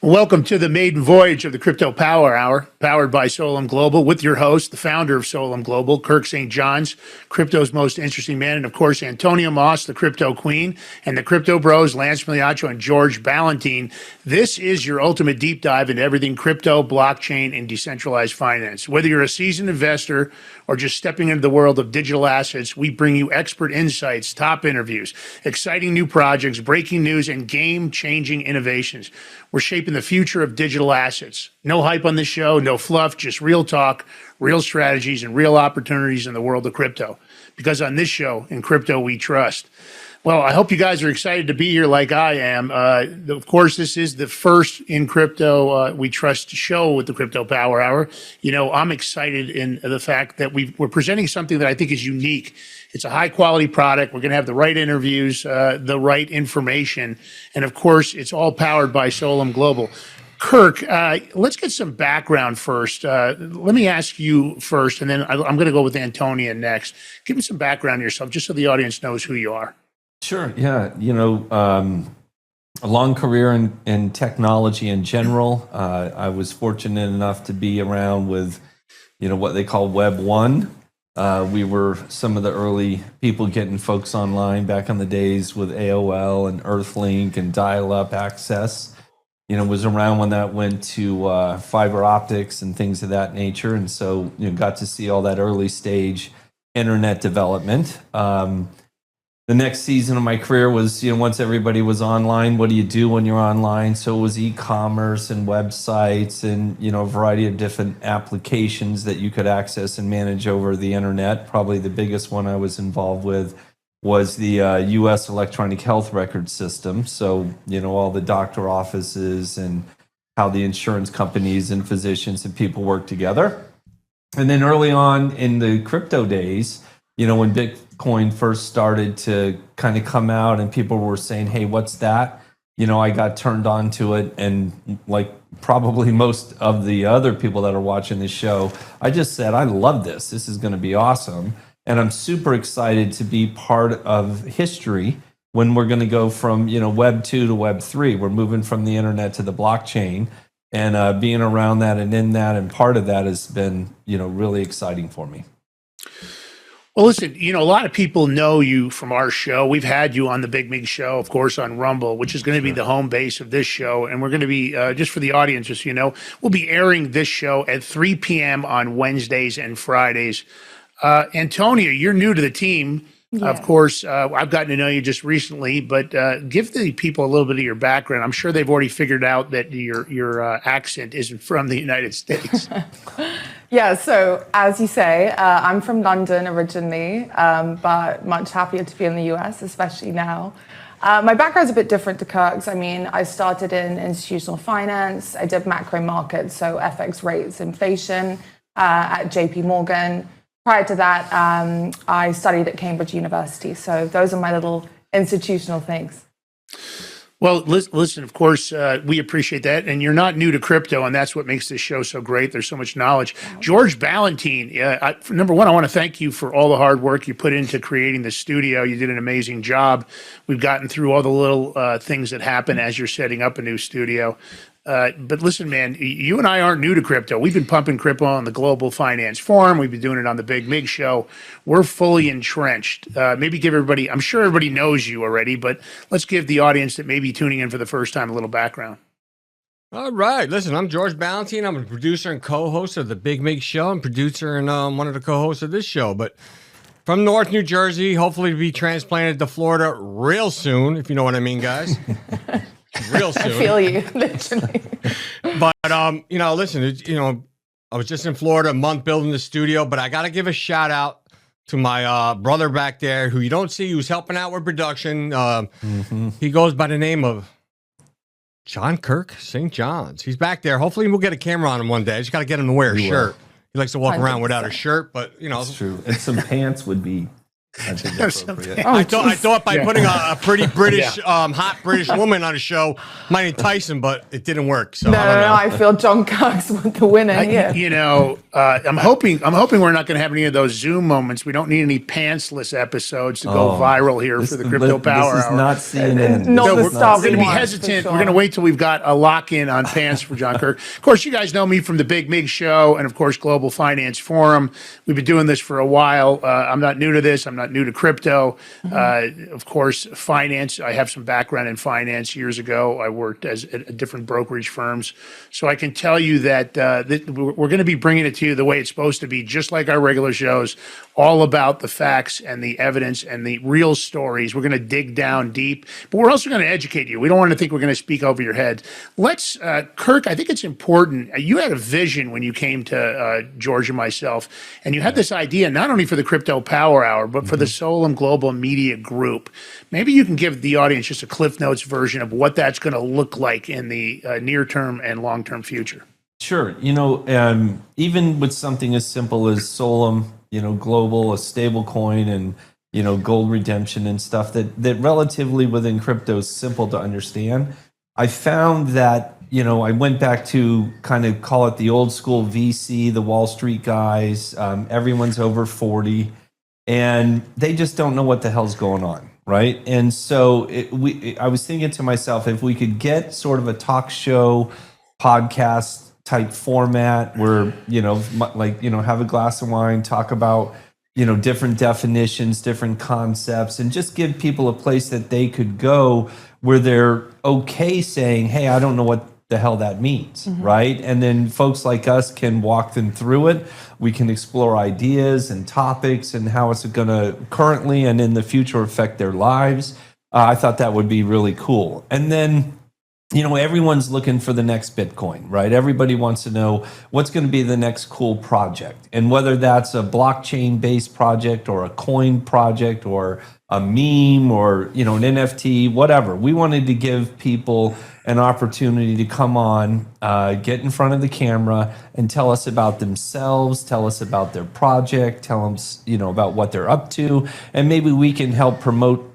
Welcome to the maiden voyage of the Crypto Power Hour, powered by Solum Global, with your host, the founder of Solum Global, Kirk St. John's, crypto's most interesting man, and of course, Antonia Moss, the Crypto Queen, and the Crypto Bros, Lance Migliaccio and George Ballantyne. This is your ultimate deep dive into everything crypto, blockchain, and decentralized finance. Whether you're a seasoned investor or just stepping into the world of digital assets, we bring you expert insights, top interviews, exciting new projects, breaking news, and game-changing innovations. We're shaping the future of digital assets. No hype on this show, no fluff, just real talk, real strategies, and real opportunities in the world of crypto. Because on this show, in crypto, we trust. Well, I hope you guys are excited to be here like I am. Of course, this is the first in crypto we trust show with the Crypto Power Hour. You know, I'm excited in the fact that we're presenting something that I think is unique. It's a high quality product. We're going to have the right interviews, the right information. And of course, it's all powered by Solum Global. Kirk, let's get some background first. Let me ask you first, and then I'm going to go with Antonia next. Give me some background on yourself, just so the audience knows who you are. Sure. Yeah. A long career in technology in general. I was fortunate enough to be around with, what they call Web 1. We were some of the early people getting folks online back in the days with AOL and Earthlink and dial-up access. Was around when that went to fiber optics and things of that nature. And so, got to see all that early stage internet development. The next season of my career was, once everybody was online, what do you do when you're online? So it was e-commerce and websites and, a variety of different applications that you could access and manage over the internet. Probably the biggest one I was involved with was the U.S. electronic health record system. So, all the doctor offices and how the insurance companies and physicians and people work together. And then early on in the crypto days, when Bitcoin first started to kind of come out and people were saying, hey, what's that? I got turned on to it. And like probably most of the other people that are watching this show, I just said, I love this. This is going to be awesome. And I'm super excited to be part of history when we're going to go from, Web 2 to Web 3. We're moving from the internet to the blockchain. And being around that and in that and part of that has been, really exciting for me. Well, listen, a lot of people know you from our show. We've had you on the Big Mig Show, of course, on Rumble, which is going to be the home base of this show. And we're going to be, just for the audience, just so you know, we'll be airing this show at 3 p.m. on Wednesdays and Fridays. Antonia, you're new to the team. Yeah. Of course, I've gotten to know you just recently, but give the people a little bit of your background. I'm sure they've already figured out that your accent isn't from the United States. Yeah, so as you say, I'm from London originally, but much happier to be in the US, especially now. My background's a bit different to Kirk's. I mean, I started in institutional finance. I did macro markets, so FX rates, inflation at JP Morgan. Prior to that, I studied at Cambridge University. So those are my little institutional things. Well, listen, of course, we appreciate that. And you're not new to crypto, and that's what makes this show so great. There's so much knowledge. Wow. George Ballantyne, number one, I want to thank you for all the hard work you put into creating the studio. You did an amazing job. We've gotten through all the little things that happen as you're setting up a new studio. But listen, man, you and I aren't new to crypto. We've been pumping crypto on the Global Finance Forum. We've been doing it on the Big Mig Show. We're fully entrenched. Maybe give everybody, I'm sure everybody knows you already, but let's give the audience that may be tuning in for the first time a little background. All right. Listen, I'm George Ballantyne. I'm a producer and co-host of the Big Mig Show and producer and one of the co-hosts of this show. But from North New Jersey, hopefully to be transplanted to Florida real soon, if you know what I mean, guys. Real soon. I feel you, literally. But, listen, I was just in Florida a month building the studio, but I got to give a shout out to my brother back there who you don't see, who's helping out with production. He goes by the name of John Kirk St. John's. He's back there. Hopefully we'll get a camera on him one day. I just got to get him to wear a shirt. He likes to walk around without a shirt, but, It's true. And some pants would be I think appropriate. I thought by Yeah. putting a pretty British, hot British woman on a show might entice him, but it didn't work. So No, I don't know. I feel John Kirk's the winner here. You know, I'm hoping we're not going to have any of those Zoom moments. We don't need any pantsless episodes to go viral here for the Crypto Power This is Hour. not CNN. Not This the is stuff We're going to be One, for hesitant. sure. We're going to wait till we've got a lock-in on pants for John Kirk. Of course, you guys know me from the Big Mig Show and, of course, Global Finance Forum. We've been doing this for a while. I'm not new to this. I'm not new to crypto. Of course, finance. I have some background in finance. Years ago, I worked at different brokerage firms. So I can tell you that we're going to be bringing it to you the way it's supposed to be, just like our regular shows, all about the facts and the evidence and the real stories. We're going to dig down deep, but we're also going to educate you. We don't want to think we're going to speak over your head. Let's, Kirk, I think it's important. You had a vision when you came to George and myself, and you had this idea not only for the Crypto Power Hour, but for the Solem Global Media Group. Maybe you can give the audience just a Cliff Notes version of what that's going to look like in the near term and long term future. Sure. Even with something as simple as Solem, Global, a stable coin, and, gold redemption and stuff that relatively within crypto is simple to understand. I found that, I went back to kind of call it the old school VC, the Wall Street guys. Everyone's over 40 and they just don't know what the hell's going on. Right. And so I was thinking to myself, if we could get sort of a talk show podcast type format where, have a glass of wine, talk about, different definitions, different concepts, and just give people a place that they could go where they're okay saying, hey, I don't know what the hell that means, right? And then folks like us can walk them through it. We can explore ideas and topics and how it's going to currently and in the future affect their lives. I thought that would be really cool. And then everyone's looking for the next Bitcoin, right? Everybody wants to know what's going to be the next cool project. And whether that's a blockchain-based project or a coin project or a meme or, an NFT, whatever. We wanted to give people an opportunity to come on, get in front of the camera and tell us about themselves, tell us about their project, tell us, about what they're up to. And maybe we can help promote,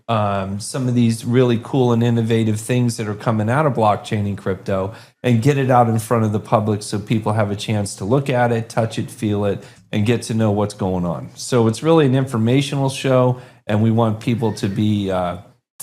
some of these really cool and innovative things that are coming out of blockchain and crypto and get it out in front of the public so people have a chance to look at it, touch it, feel it, and get to know what's going on. So it's really an informational show, and we want people to be,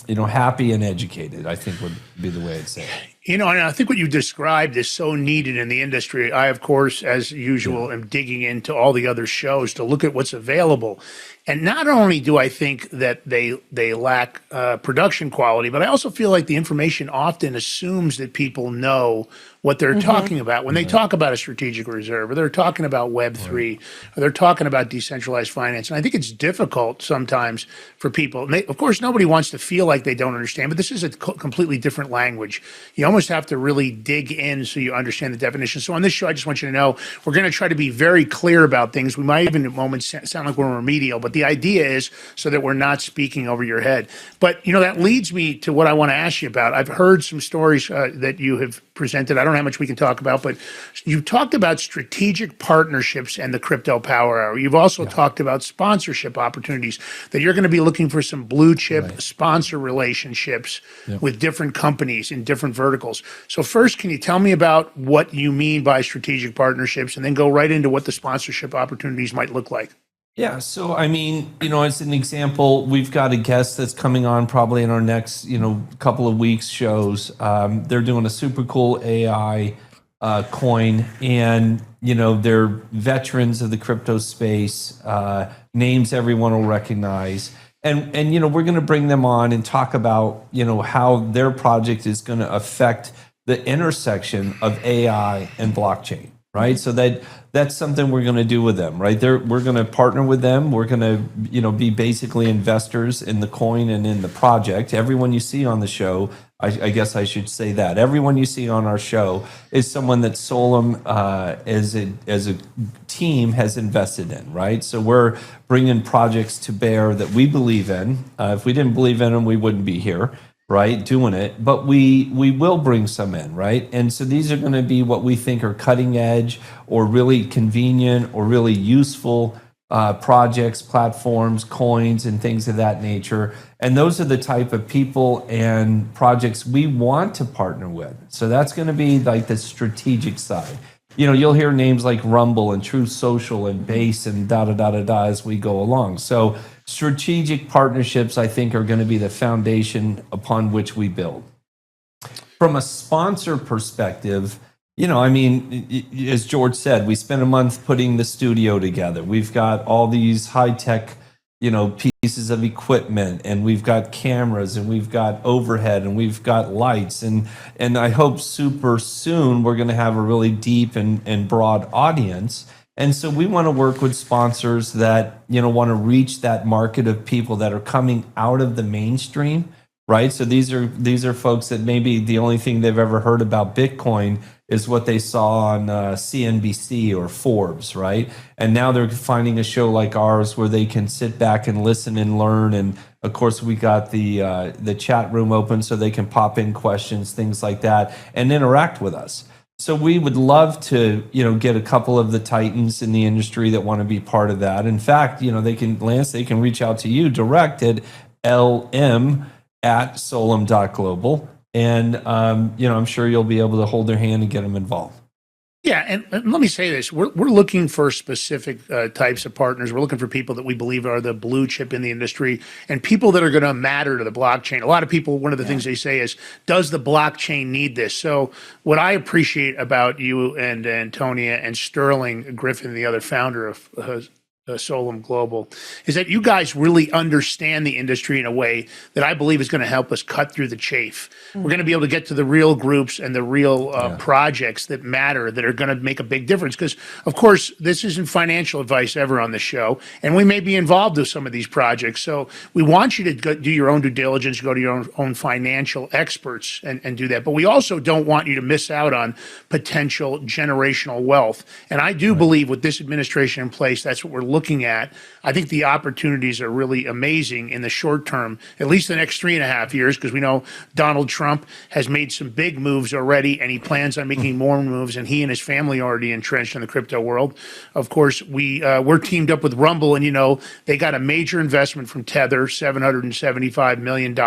happy and educated, I think would be the way I'd say it. And I think what you described is so needed in the industry. I, of course, as usual, am digging into all the other shows to look at what's available. And not only do I think that they lack production quality, but I also feel like the information often assumes that people know what they're talking about. When they talk about a strategic reserve, or they're talking about Web3, or they're talking about decentralized finance. And I think it's difficult sometimes for people. And of course, nobody wants to feel like they don't understand, but this is a completely different language. You almost have to really dig in so you understand the definition. So on this show, I just want you to know, we're going to try to be very clear about things. We might even at moments sound like we're remedial, but the idea is so that we're not speaking over your head. But, that leads me to what I want to ask you about. I've heard some stories that you have presented. I don't know how much we can talk about, but you talked about strategic partnerships and the Crypto Power Hour. You've also talked about sponsorship opportunities, that you're going to be looking for some blue chip sponsor relationships with different companies in different verticals. So first, can you tell me about what you mean by strategic partnerships, and then go right into what the sponsorship opportunities might look like? Yeah. So, as an example, we've got a guest that's coming on probably in our next, couple of weeks shows. They're doing a super cool AI coin, and, they're veterans of the crypto space, names everyone will recognize. And we're going to bring them on and talk about, how their project is going to affect the intersection of AI and blockchain. Right. So that's something we're going to do with them. Right. We're going to partner with them. We're going to, be basically investors in the coin and in the project. Everyone you see on the show, I guess I should say that everyone you see on our show is someone that Solem as a team has invested in. Right. So we're bringing projects to bear that we believe in. If we didn't believe in them, we wouldn't be here. Right, doing it, but we will bring some in, right? And so these are going to be what we think are cutting edge or really convenient or really useful projects, platforms, coins, and things of that nature. And those are the type of people and projects we want to partner with. So that's going to be like the strategic side. You know, you'll hear names like Rumble and Truth Social and Base and da da da da da as we go along. So strategic partnerships, I think, are going to be the foundation upon which we build. From a sponsor perspective, you know, I mean, as George said, we spent a month putting the studio together. We've got all these high-tech, you know, pieces of equipment, and we've got cameras, and we've got overhead, and we've got lights, and I hope super soon we're going to have a really deep and broad audience. And so we want to work with sponsors that, you know, want to reach that market of people that are coming out of the mainstream, right? So these are folks that maybe the only thing they've ever heard about Bitcoin is what they saw on CNBC or Forbes, right? And now they're finding a show like ours where they can sit back and listen and learn. And of course, we got the chat room open so they can pop in questions, things like that, and interact with us. So we would love to, you know, get a couple of the titans in the industry that want to be part of that. In fact, you know, Lance, they can reach out to you direct at lm@solem.global. And, you know, I'm sure you'll be able to hold their hand and get them involved. Yeah, and let me say this: we're looking for specific types of partners. We're looking for people that we believe are the blue chip in the industry and people that are going to matter to the blockchain. A lot of people, one of the things they say is, "Does the blockchain need this?" So, what I appreciate about you and Antonia and Sterling Griffin, the other founder of Solem Global, is that you guys really understand the industry in a way that I believe is going to help us cut through the chafe. We're going to be able to get to the real groups and the real projects that matter, that are going to make a big difference. Because, of course, this isn't financial advice ever on the show, and we may be involved with some of these projects. So we want you to do your own due diligence, go to your own financial experts and do that. But we also don't want you to miss out on potential generational wealth. And I do believe with this administration in place, that's what we're looking at. I think the opportunities are really amazing in the short term, at least the next 3.5 years, because we know Donald Trump has made some big moves already, and he plans on making more moves, and he and his family are already entrenched in the crypto world. Of course, we're teamed up with Rumble, and, you know, they got a major investment from Tether, $775 million,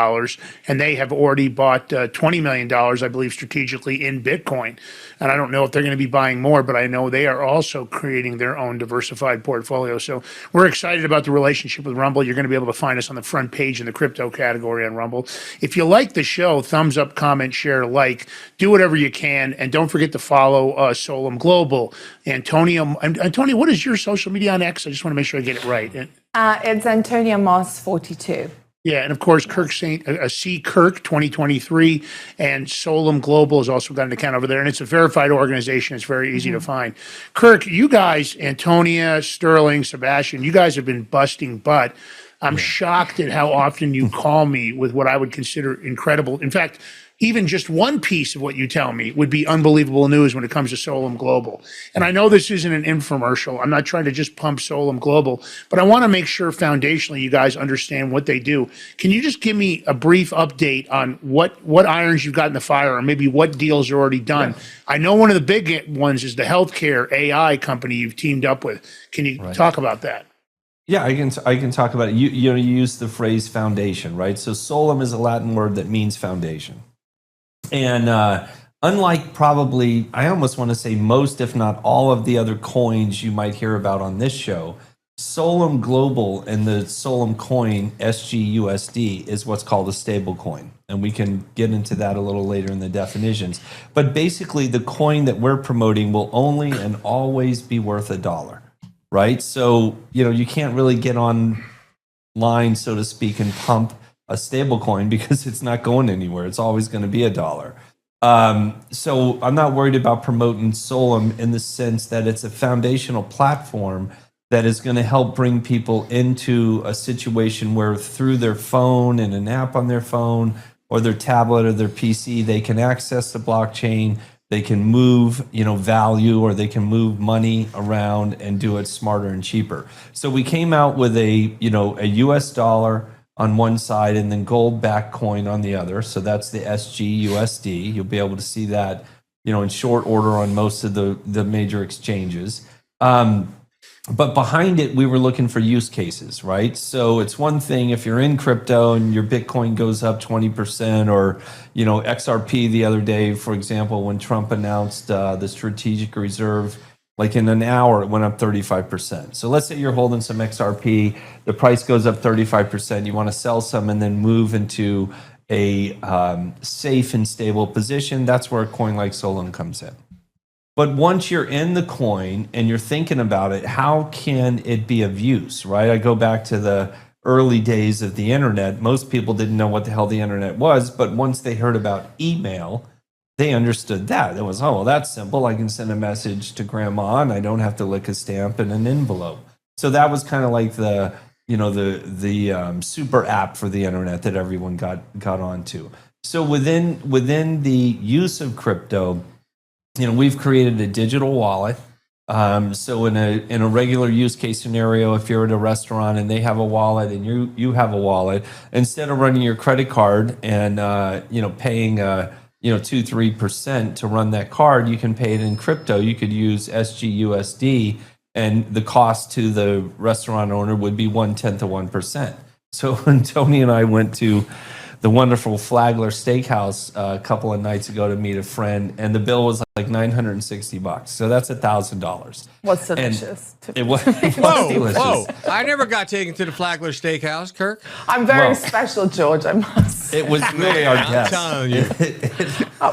and they have already bought $20 million, I believe, strategically in Bitcoin. And I don't know if they're going to be buying more, but I know they are also creating their own diversified portfolio. So we're excited about the relationship with Rumble. You're going to be able to find us on the front page in the crypto category on Rumble. If you like the show, thumbs up, comment, share, like, do whatever you can. And don't forget to follow Solem Global. Antonia, what is your social media on X? I just want to make sure I get it right. It's Antonia Moss 42. Yeah, and of course, C. Kirk 2023, and Solem Global has also got an account over there, and it's a verified organization. It's very easy to find. Kirk, you guys, Antonia, Sterling, Sebastian, you guys have been busting butt. I'm shocked at how often you call me with what I would consider incredible. In fact, even just one piece of what you tell me would be unbelievable news when it comes to Solem Global. And I know this isn't an infomercial. I'm not trying to just pump Solem Global, but I want to make sure foundationally you guys understand what they do. Can you just give me a brief update on what irons you've got in the fire, or maybe what deals are already done? Yeah. I know one of the big ones is the healthcare AI company you've teamed up with. Can you talk about that? Yeah, I can talk about it. You use the phrase foundation, right? So Solem is a Latin word that means foundation. And unlike probably, I almost want to say most, if not all of the other coins you might hear about on this show, Solem Global and the Solem coin, SGUSD, is what's called a stable coin. And we can get into that a little later in the definitions. But basically, the coin that we're promoting will only and always be worth $1, right? So, you know, you can't really get online, so to speak, and pump a stable coin because it's not going anywhere. It's always going to be $1. So I'm not worried about promoting Solem in the sense that it's a foundational platform that is going to help bring people into a situation where through their phone and an app on their phone or their tablet or their PC, they can access the blockchain, they can move, you know, value, or they can move money around and do it smarter and cheaper. So we came out with a US dollar on one side and then gold-backed coin on the other. So that's the SGUSD. You'll be able to see that, you know, in short order on most of the major exchanges. But behind it, we were looking for use cases, right? So it's one thing if you're in crypto and your Bitcoin goes up 20%, or XRP the other day, for example, when Trump announced the strategic reserve, like in an hour, it went up 35%. So let's say you're holding some XRP, the price goes up 35%. You want to sell some and then move into a safe and stable position. That's where a coin like Solum comes in. But once you're in the coin and you're thinking about it, how can it be of use, right? I go back to the early days of the internet. Most people didn't know what the hell the internet was, but once they heard about email, they understood that. It was, oh, well, that's simple. I can send a message to grandma and I don't have to lick a stamp in an envelope. So that was kind of like the super app for the internet that everyone got onto. So within the use of crypto, we've created a digital wallet. So in a regular use case scenario, if you're at a restaurant and they have a wallet and you have a wallet, instead of running your credit card and paying 2-3% to run that card, you can pay it in crypto. You could use SGUSD, and the cost to the restaurant owner would be 1/10 of 1%. So when Tony and I went to the wonderful Flagler Steakhouse a couple of nights ago to meet a friend, and the bill was like $960. So that's $1,000. Was delicious. It was Whoa, delicious. whoa! I never got taken to the Flagler Steakhouse, Kirk. I'm very Well, special, George, I must say. It was really our I'm guest. telling you,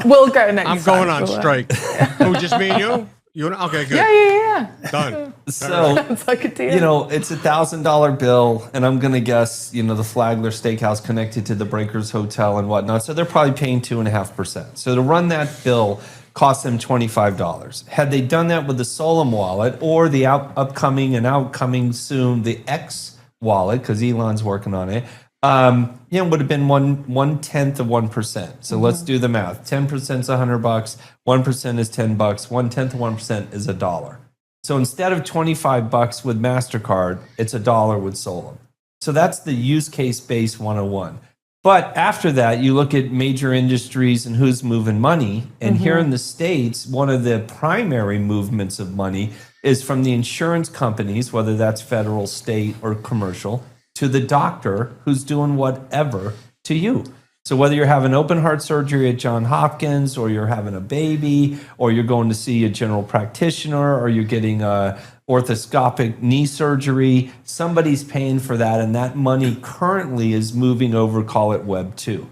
We'll go next I'm time. going on strike. Who, just me and you? Okay, good. Yeah. Done. So It's like a deal. it's $1,000 bill, and I'm gonna guess the Flagler Steakhouse connected to the Breakers Hotel and whatnot. So they're probably paying 2.5%. So to run that bill cost them $25. Had they done that with the Solum wallet or the outcoming soon the X wallet, because Elon's working on it, it would have been 1/10 of 1%. So let's do the math. 10% is $100. 1% is $10. 1/10 of 1% is $1. So instead of $25 with MasterCard, it's $1 with Solum. So that's the use case base 101. But after that, you look at major industries and who's moving money. And here in the States, one of the primary movements of money is from the insurance companies, whether that's federal, state, or commercial, to the doctor who's doing whatever to you. So whether you're having open heart surgery at Johns Hopkins, or you're having a baby, or you're going to see a general practitioner, or you're getting a orthoscopic knee surgery, somebody's paying for that, and that money currently is moving over, call it Web 2.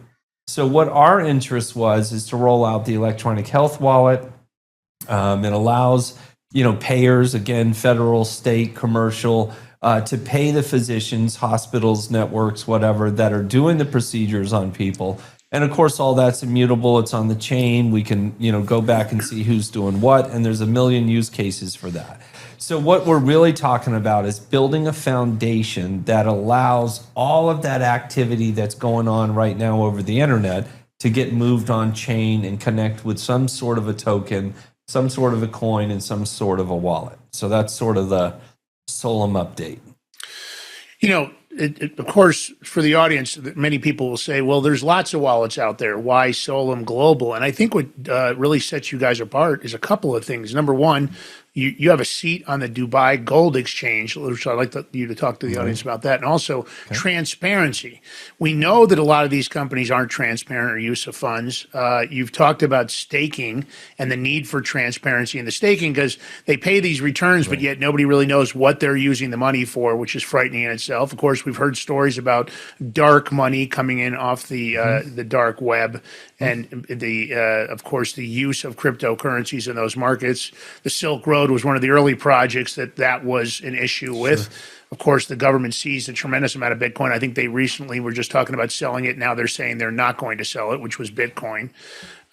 So what our interest is to roll out the electronic health wallet. It allows payers, again, federal, state, commercial, to pay the physicians, hospitals, networks, whatever, that are doing the procedures on people. And of course, all that's immutable. It's on the chain. We can, go back and see who's doing what. And there's a million use cases for that. So what we're really talking about is building a foundation that allows all of that activity that's going on right now over the internet to get moved on chain and connect with some sort of a token, some sort of a coin, and some sort of a wallet. So that's sort of the Solum update. Of course, for the audience, many people will say, well, there's lots of wallets out there. Why Solum Global? And I think what really sets you guys apart is a couple of things. Number one, you have a seat on the Dubai Gold Exchange, which I'd like you to talk to the audience about that. And also transparency. We know that a lot of these companies aren't transparent or use of funds. You've talked about staking and the need for transparency in the staking, because they pay these returns, but yet nobody really knows what they're using the money for, which is frightening in itself. Of course, we've heard stories about dark money coming in off the dark web, and of course, the use of cryptocurrencies in those markets. The Silk Road was one of the early projects that was an issue with. Sure. Of course, the government seized a tremendous amount of Bitcoin. I think they recently were just talking about selling it. Now they're saying they're not going to sell it, which was Bitcoin.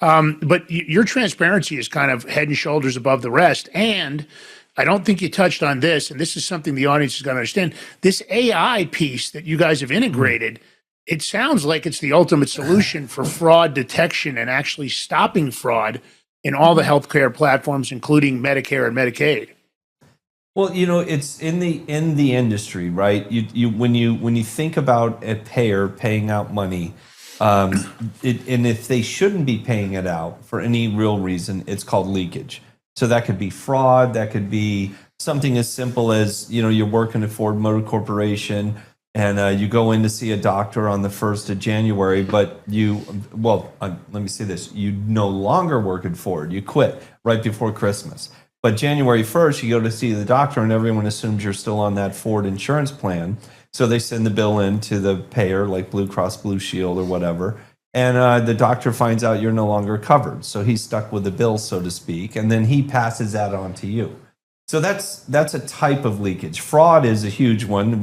But your transparency is kind of head and shoulders above the rest. And I don't think you touched on this, and this is something the audience is going to understand. This AI piece that you guys have integrated, it sounds like it's the ultimate solution for fraud detection and actually stopping fraud in all the healthcare platforms, including Medicare and Medicaid. Well, it's in the industry, right? When you think about a payer paying out money, and if they shouldn't be paying it out for any real reason, it's called leakage. So that could be fraud, that could be something as simple as, you're working at Ford Motor Corporation and you go in to see a doctor on the 1st of January, but let me say this, you no longer work at Ford. You quit right before Christmas. But January 1st, you go to see the doctor and everyone assumes you're still on that Ford insurance plan. So they send the bill in to the payer, like Blue Cross Blue Shield or whatever. And the doctor finds out you're no longer covered. So he's stuck with the bill, so to speak. And then he passes that on to you. So that's a type of leakage. Fraud is a huge one.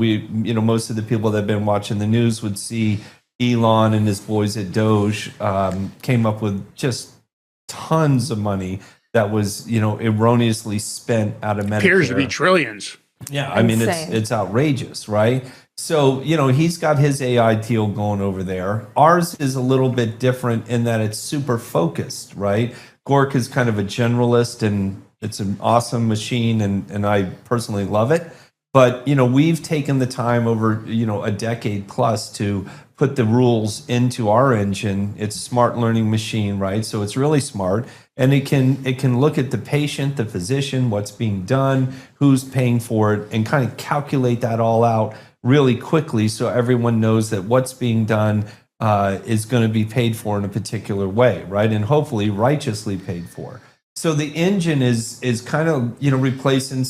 Most of the people that have been watching the news would see Elon and his boys at Doge came up with just tons of money that was, erroneously spent out of Medicare. Appears to be trillions. Yeah, I mean, it's outrageous, right? So, he's got his AI deal going over there. Ours is a little bit different in that it's super focused, right? Gork is kind of a generalist, and it's an awesome machine, and I personally love it. But, we've taken the time over, a decade plus to put the rules into our engine. It's a smart learning machine, right? So it's really smart. And it can look at the patient, the physician, what's being done, who's paying for it, and kind of calculate that all out really quickly so everyone knows that what's being done is going to be paid for in a particular way, right? And hopefully righteously paid for. So the engine is kind of, replacing.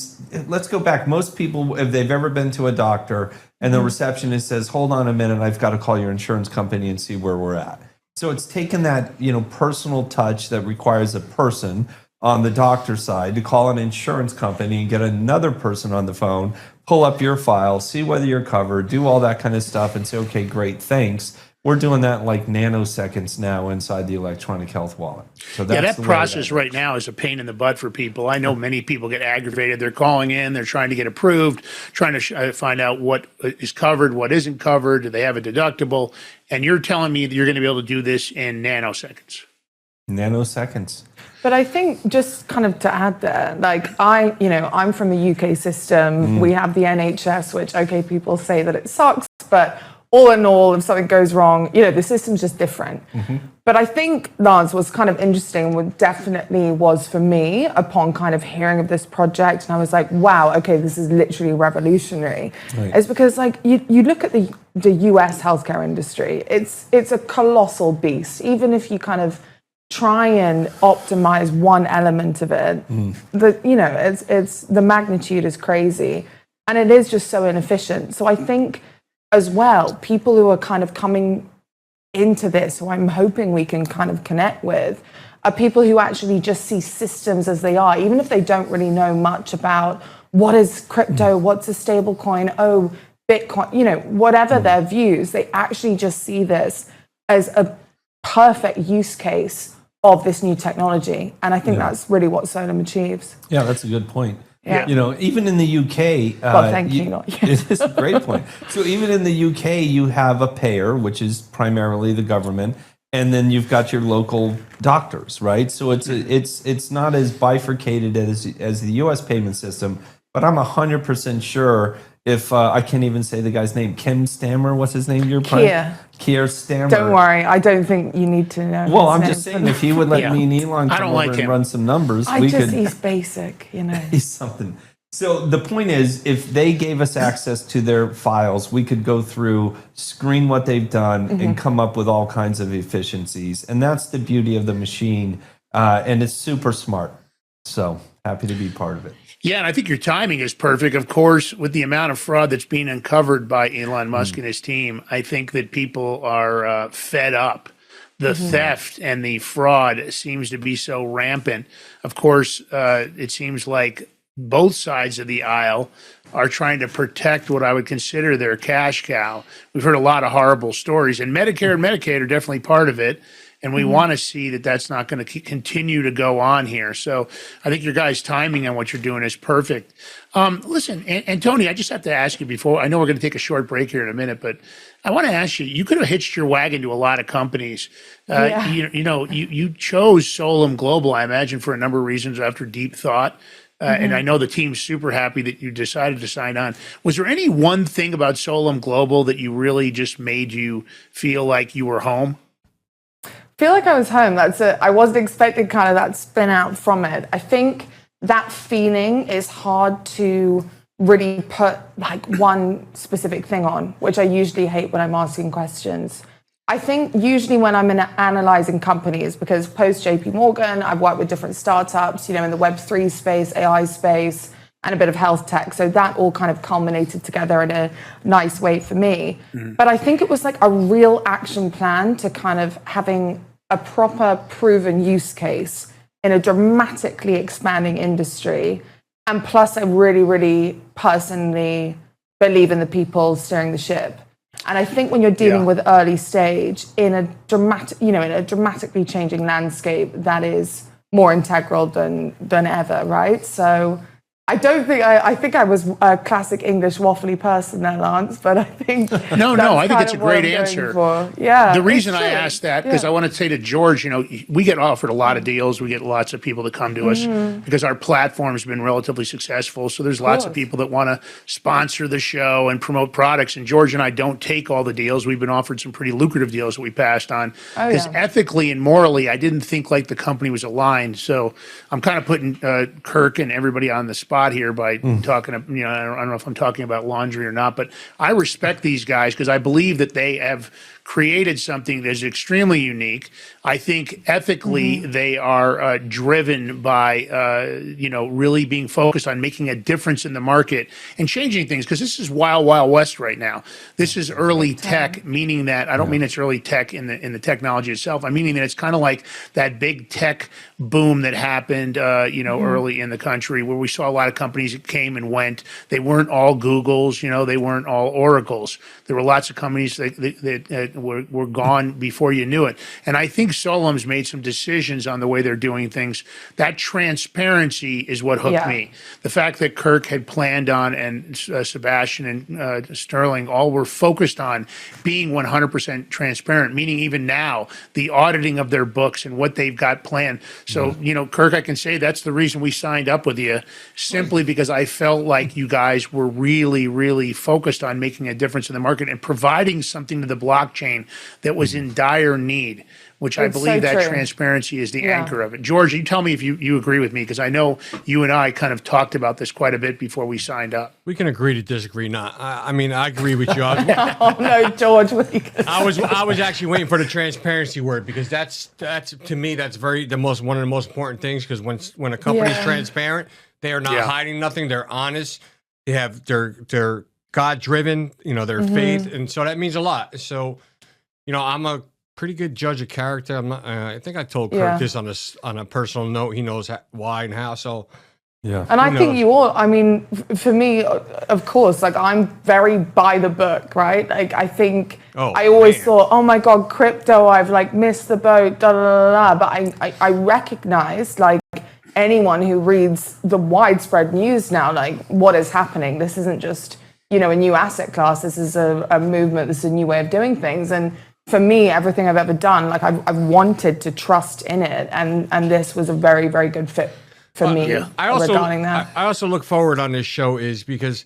Let's go back. Most people, if they've ever been to a doctor and the receptionist says, hold on a minute, I've got to call your insurance company and see where we're at. So it's taken that, personal touch that requires a person on the doctor side to call an insurance company and get another person on the phone, pull up your file, see whether you're covered, do all that kind of stuff and say, okay, great, thanks. We're doing that in like nanoseconds now inside the electronic health wallet. So that's that process right now is a pain in the butt for people. I know many people get aggravated. They're calling in, they're trying to get approved, trying to find out what is covered, what isn't covered, do they have a deductible? And you're telling me that you're going to be able to do this in nanoseconds. Nanoseconds. But I think just kind of to add there, like I'm from the UK system. We have the NHS, which, okay, people say that it sucks, but all in all, if something goes wrong, the system's just different. But I think, Lance, what's kind of interesting, what definitely was for me upon kind of hearing of this project, and I was like, wow, okay, this is literally revolutionary. Right. It's because you look at the US healthcare industry, it's a colossal beast. Even if you kind of try and optimize one element of it, it's the magnitude is crazy, and it is just so inefficient. So I think as well, people who are kind of coming into this, who I'm hoping we can kind of connect with, are people who actually just see systems as they are, even if they don't really know much about what is crypto, what's a stable coin, Bitcoin, whatever their views, they actually just see this as a perfect use case of this new technology. And I think that's really what Solum achieves. Yeah, that's a good point. Yeah. Even in the UK, well, thank you. It's a great point. So even in the UK, you have a payer, which is primarily the government, and then you've got your local doctors, right? So it's not as bifurcated as the US payment system, but I'm 100% sure if I can't even say the guy's name, Kim Stammer, what's his name? Keir Stammer. Don't worry, I don't think you need to know. Well, I'm just saying, if he would let me and Elon come over and him. run some numbers, he's basic, He's something. So the point is, if they gave us access to their files, we could go through, screen what they've done, and come up with all kinds of efficiencies. And that's the beauty of the machine. And it's super smart. So happy to be part of it. Yeah, and I think your timing is perfect. Of course, with the amount of fraud that's being uncovered by Elon Musk and his team, I think that people are fed up. The theft and the fraud seems to be so rampant. Of course, it seems like both sides of the aisle are trying to protect what I would consider their cash cow. We've heard a lot of horrible stories, and Medicare and Medicaid are definitely part of it. And we want to see that that's not going to continue to go on here. So I think your guys' timing on what you're doing is perfect. Listen, and Tony, I just have to ask you before, I know we're going to take a short break here in a minute, but I want to ask you, you could have hitched your wagon to a lot of companies. You chose Solum Global, I imagine, for a number of reasons after deep thought. And I know the team's super happy that you decided to sign on. Was there any one thing about Solum Global that you really just made you feel like you were home? Feel like I was home. I wasn't expecting kind of that spin out from it. I think that feeling is hard to really put like one specific thing on, which I usually hate when I'm asking questions. I think usually when I'm analyzing companies, because post JP Morgan, I've worked with different startups, in the Web3 space, AI space, and a bit of health tech. So that all kind of culminated together in a nice way for me. But I think it was like a real action plan to kind of having a proper proven use case in a dramatically expanding industry. And plus, I really, really personally believe in the people steering the ship. And I think when you're dealing with early stage in a dramatically changing landscape, that is more integral than ever, right? So I don't think I think I was a classic English waffly person there, Lance, but I think No, I think it's a great answer. Yeah. The reason I asked that, because I want to say to George, we get offered a lot of deals. We get lots of people that come to us because our platform has been relatively successful. So there's lots of people that want to sponsor the show and promote products. And George and I don't take all the deals. We've been offered some pretty lucrative deals that we passed on. Because ethically and morally, I didn't think like the company was aligned. So I'm kind of putting Kirk and everybody on the spot here by talking, I don't know if I'm talking about laundry or not, but I respect these guys because I believe that they have created something that is extremely unique. I think ethically they are driven by, really being focused on making a difference in the market and changing things because this is wild, wild west right now. This is early tech, meaning that I don't mean it's early tech in the technology itself. I'm meaning that it's kind of like that big tech boom that happened, early in the country where we saw a lot of companies that came and went. They weren't all Googles, they weren't all Oracles. There were lots of companies that were gone before you knew it. And I think Solum's made some decisions on the way they're doing things. That transparency is what hooked me. The fact that Kirk had planned on and Sebastian and Sterling all were focused on being 100% transparent, meaning even now, the auditing of their books and what they've got planned. So, Kirk, I can say that's the reason we signed up with you, simply because I felt like you guys were really, really focused on making a difference in the market and providing something to the blockchain that was in dire need, which I believe that transparency is the anchor of it. George, you tell me if you agree with me, because I know you and I kind of talked about this quite a bit before we signed up. We can agree to disagree. Not, I mean, I agree with you. Oh no, George, what are you gonna say? I was actually waiting for the transparency word because that's to me that's one of the most important things because when a company's transparent, they are not hiding nothing. They're honest. They're God driven. Their faith, and so that means a lot. So, I'm a pretty good judge of character. I'm not. I think I told Kirk this on a personal note. He knows why and how. So. Yeah. And I think you all, I mean, for me, of course, like I'm very by the book, right? Like I think I always thought, oh my God, crypto, I've like missed the boat, da da da da. But I recognize like anyone who reads the widespread news now, like what is happening. This isn't just, a new asset class. This is a movement. This is a new way of doing things. And for me, everything I've ever done, like I've wanted to trust in it. And this was a very, very good fit for me regarding that. I also look forward on this show is because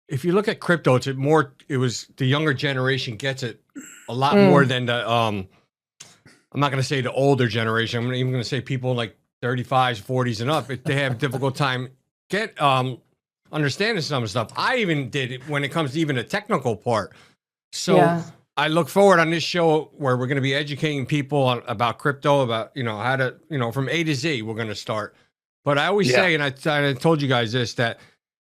if you look at crypto, it was the younger generation gets it a lot more than the I'm not going to say the older generation. I'm even going to say people like 35s, 40s and up. They have a difficult time understanding some stuff. I even did it when it comes to even the technical part. So I look forward on this show where we're going to be educating people about crypto, about how to from A to Z. We're going to start. But I always say, and I told you guys this, that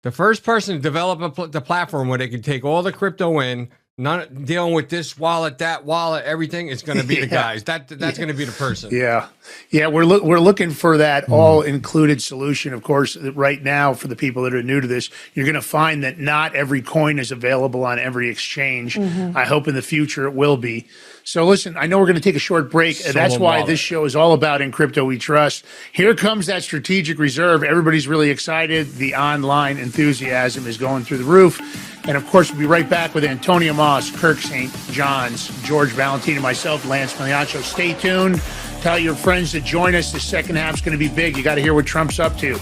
the first person to develop the platform where they can take all the crypto in, not dealing with this wallet, that wallet, everything, is going to be the guys. That's going to be the person. Yeah. We're looking for that all-included solution. Of course, right now, for the people that are new to this, you're going to find that not every coin is available on every exchange. I hope in the future it will be. So listen, I know we're going to take a short break. That's why this show is all about In Crypto We Trust. Here comes that strategic reserve. Everybody's really excited. The online enthusiasm is going through the roof. And of course, we'll be right back with Antonio Moss, Kirk St. John's, George Valentine, and myself, Lance Migliaccio. Stay tuned. Tell your friends to join us. The second half's going to be big. You got to hear what Trump's up to.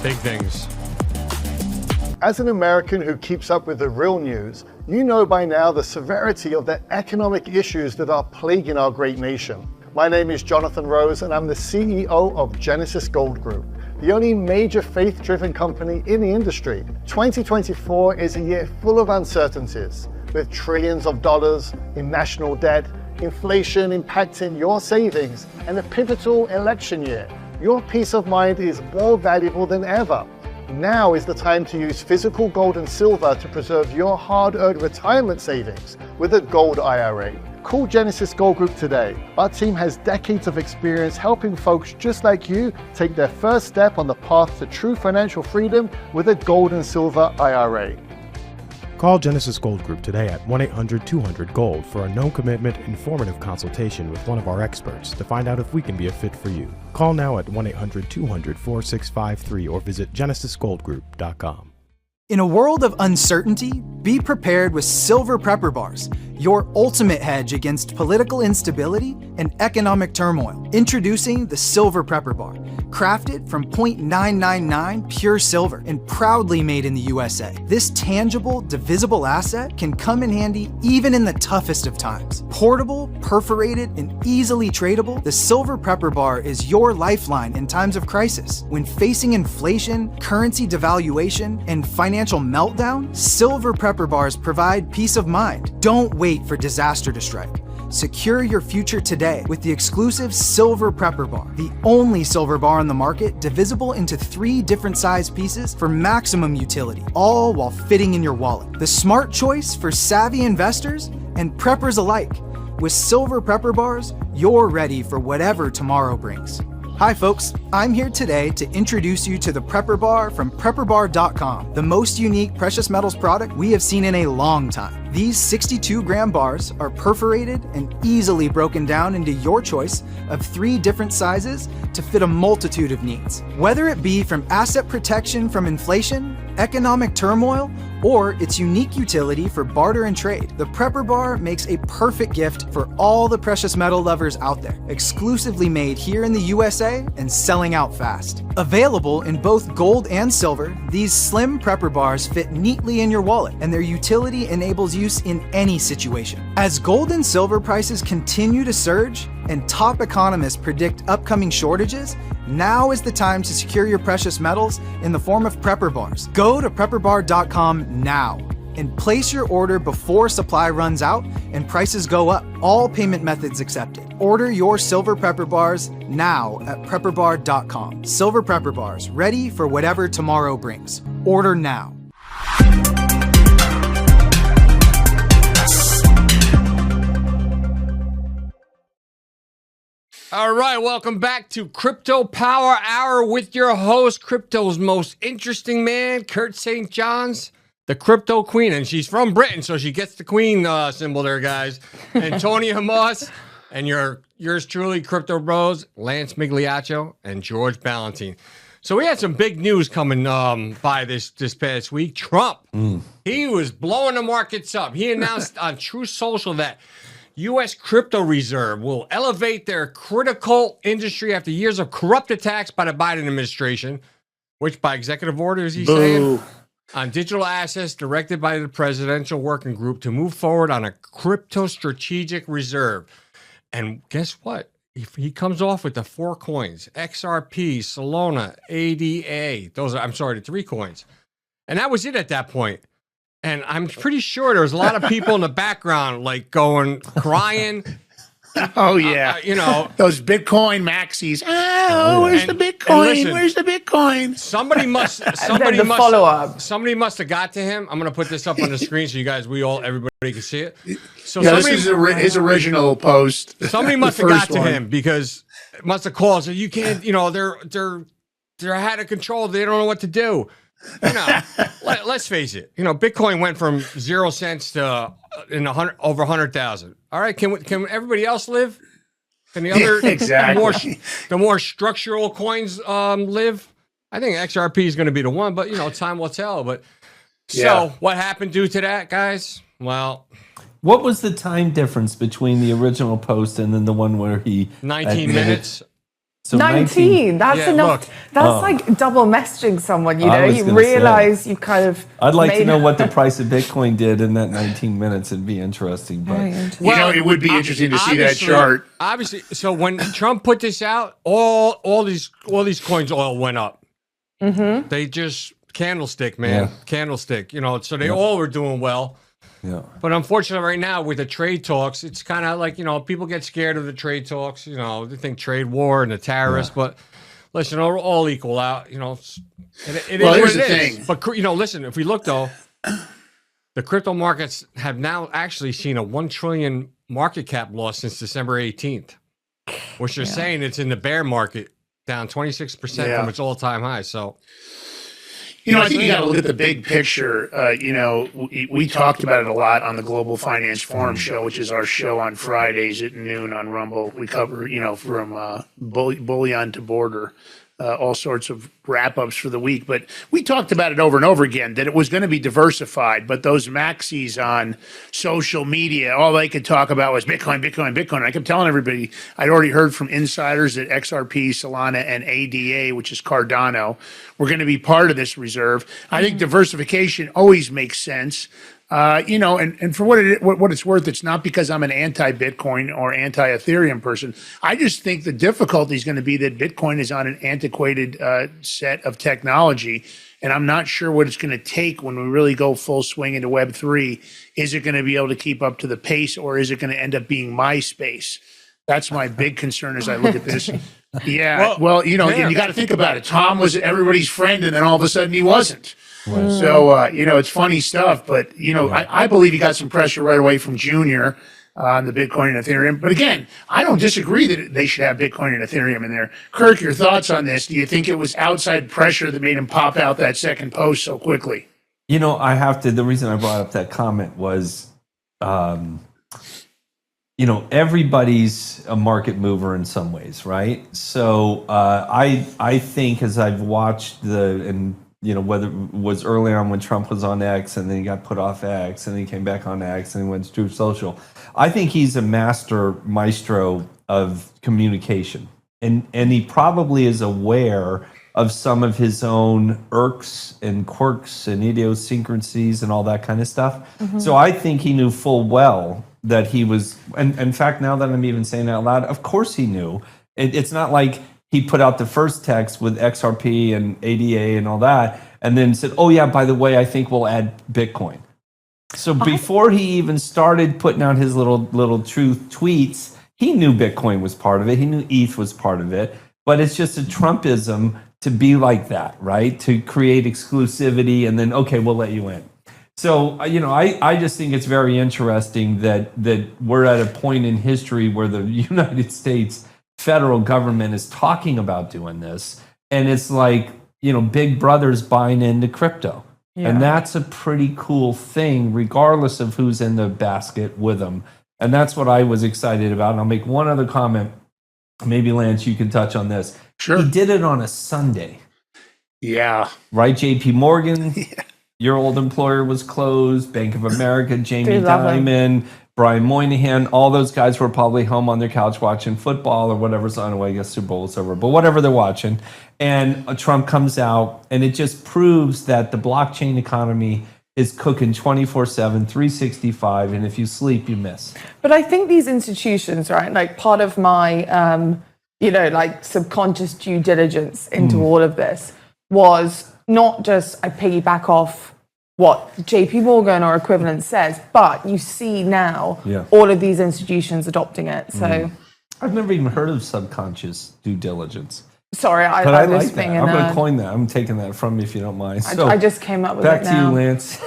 Big things. As an American who keeps up with the real news, you know by now the severity of the economic issues that are plaguing our great nation. My name is Jonathan Rose, and I'm the CEO of Genesis Gold Group. the only major faith-driven company in the industry. 2024 is a year full of uncertainties, with trillions of dollars in national debt, inflation impacting your savings, and a pivotal election year. Your peace of mind is more valuable than ever. Now is the time to use physical gold and silver to preserve your hard-earned retirement savings with a gold IRA. Call Genesis Gold Group today. Our team has decades of experience helping folks just like you take their first step on the path to true financial freedom with a gold and silver IRA. Call Genesis Gold Group today at 1-800-200-GOLD for a no-commitment, informative consultation with one of our experts to find out if we can be a fit for you. Call now at 1-800-200-4653 or visit genesisgoldgroup.com. In a world of uncertainty, be prepared with Silver Prepper Bars, your ultimate hedge against political instability and economic turmoil. Introducing the Silver Prepper Bar, crafted from 0.999 pure silver and proudly made in the USA. This tangible, divisible asset can come in handy even in the toughest of times. Portable, perforated, and easily tradable, the Silver Prepper Bar is your lifeline in times of crisis. When facing inflation, currency devaluation, and financial meltdown, Silver Prepper Bars provide peace of mind. Don't wait for disaster to strike. Secure your future today with the exclusive Silver Prepper Bar, the only silver bar on the market divisible into 3 different size pieces for maximum utility, all while fitting in your wallet. The smart choice for savvy investors and preppers alike. With Silver Prepper Bars, you're ready for whatever tomorrow brings. Hi folks, I'm here today to introduce you to the Prepper Bar from PrepperBar.com, the most unique precious metals product we have seen in a long time. These 62-gram bars are perforated and easily broken down into your choice of 3 different sizes to fit a multitude of needs. Whether it be from asset protection from inflation, economic turmoil, or its unique utility for barter and trade, the Prepper Bar makes a perfect gift for all the precious metal lovers out there. Exclusively made here in the USA and selling out fast. Available in both gold and silver, these slim Prepper Bars fit neatly in your wallet, and their utility enables use in any situation. As gold and silver prices continue to surge and top economists predict upcoming shortages, now is the time to secure your precious metals in the form of Prepper Bars. Go to PrepperBar.com now and place your order before supply runs out and prices go up. All payment methods accepted. Order your Silver Prepper Bars now at PrepperBar.com. Silver Prepper Bars, ready for whatever tomorrow brings. Order now. All right, welcome back to Crypto Power Hour with your host, crypto's most interesting man, Kurt St. John's, the crypto queen, and she's from Britain, so she gets the queen symbol there, guys. Antonia Moss, and yours truly, Crypto Bros, Lance Migliaccio, and George Ballantine. So we had some big news coming by this past week. Trump, he was blowing the markets up. He announced on Truth Social that U.S. Crypto Reserve will elevate their critical industry after years of corrupt attacks by the Biden administration, which by executive order, is he saying, on digital assets directed by the Presidential Working Group to move forward on a crypto strategic reserve. And guess what? He comes off with the 4 coins, XRP, Solana, ADA. The 3 coins. And that was it at that point. And I'm pretty sure there was a lot of people in the background, like crying. Oh, yeah. Those Bitcoin maxis. Oh, where's the Bitcoin? Listen, Where's the Bitcoin? Somebody must have got to him. I'm going to put this up on the screen so everybody can see it. So yeah, this is his original post. Somebody must have got to him because it must have called. So you can't, they're out of control. They don't know what to do. Let's face it. Bitcoin went from 0 cents to over 100,000. All right, can everybody else live? Can the other exactly the more structural coins live? I think XRP is going to be the one, but time will tell. But so what happened due to that, guys? Well, what was the time difference between the original post and then the one where he 19 minutes? So 19. That's enough. Look. That's like double messaging someone, you I was gonna realize you kind of I'd like to know what the price of Bitcoin did in that 19 minutes. It'd be interesting. But it would be interesting to see that chart. Obviously, so when Trump put this out, all these coins all went up. They just candlestick, man, Yeah. candlestick. So they all were doing well. Yeah. But unfortunately, right now with the trade talks, it's kind of like people get scared of the trade talks. They think trade war and the tariffs, but listen, it'll all equal out. It Well, is here's what the it is. thing. But listen, if we look though, the crypto markets have now actually seen a 1 trillion market cap loss since December 18th, which they're saying it's in the bear market, down 26% Yeah. from its all-time high. So. I think you got to look at the big picture. We talked about it a lot on the Global Finance Forum show, which is our show on Fridays at noon on Rumble. We cover, from bullion to border, all sorts of wrap-ups for the week. But we talked about it over and over again, that it was going to be diversified. But those maxis on social media, all they could talk about was Bitcoin, Bitcoin, Bitcoin. And I kept telling everybody, I'd already heard from insiders that XRP, Solana, and ADA, which is Cardano, were going to be part of this reserve. I think diversification always makes sense. And for what it's worth, it's not because I'm an anti-Bitcoin or anti-Ethereum person. I just think the difficulty is going to be that Bitcoin is on an antiquated set of technology, and I'm not sure what it's going to take when we really go full swing into Web3. Is it going to be able to keep up to the pace, or is it going to end up being MySpace? That's my big concern as I look at this. Yeah, and you got to think about it. Tom was everybody's friend, and then all of a sudden he wasn't. So, it's funny stuff, but, I believe you got some pressure right away from Junior on the Bitcoin and Ethereum. But again, I don't disagree that they should have Bitcoin and Ethereum in there. Kirk, your thoughts on this? Do you think it was outside pressure that made him pop out that second post so quickly? The reason I brought up that comment was, everybody's a market mover in some ways, right? So I think as I've watched whether it was early on when Trump was on X and then he got put off X and then he came back on X and he went to Truth Social. I think he's a maestro of communication. And he probably is aware of some of his own irks and quirks and idiosyncrasies and all that kind of stuff. So I think he knew full well that he was, and in fact, now that I'm even saying it out loud, of course he knew. It's not like he put out the first text with XRP and ADA and all that, and then said, oh yeah, by the way, I think we'll add Bitcoin. So before he even started putting out his little truth tweets, he knew Bitcoin was part of it. He knew ETH was part of it. But it's just a Trumpism to be like that, right? To create exclusivity and then, okay, we'll let you in. So, I just think it's very interesting that we're at a point in history where the United States federal government is talking about doing this. And it's like, Big Brother's buying into crypto. Yeah. And that's a pretty cool thing, regardless of who's in the basket with them. And that's what I was excited about. And I'll make one other comment. Maybe, Lance, you can touch on this. Sure. He did it on a Sunday. Yeah. Right, JP Morgan? Yeah. Your old employer was closed. Bank of America, Jamie Dimon, Brian Moynihan, all those guys were probably home on their couch watching football or whatever's on. Well, I guess Super Bowl is over, but whatever they're watching. And Trump comes out, and it just proves that the blockchain economy is cooking 24/7, 365, and if you sleep, you miss. But I think these institutions, right, like part of my, subconscious due diligence into all of this was not just I piggyback off what JP Morgan or equivalent says, but you see now all of these institutions adopting it. So I've never even heard of subconscious due diligence. Sorry, I I'm like just that. being I'm going to coin that. I'm taking that from you if you don't mind. So I just came up with back it to now. you, Lance.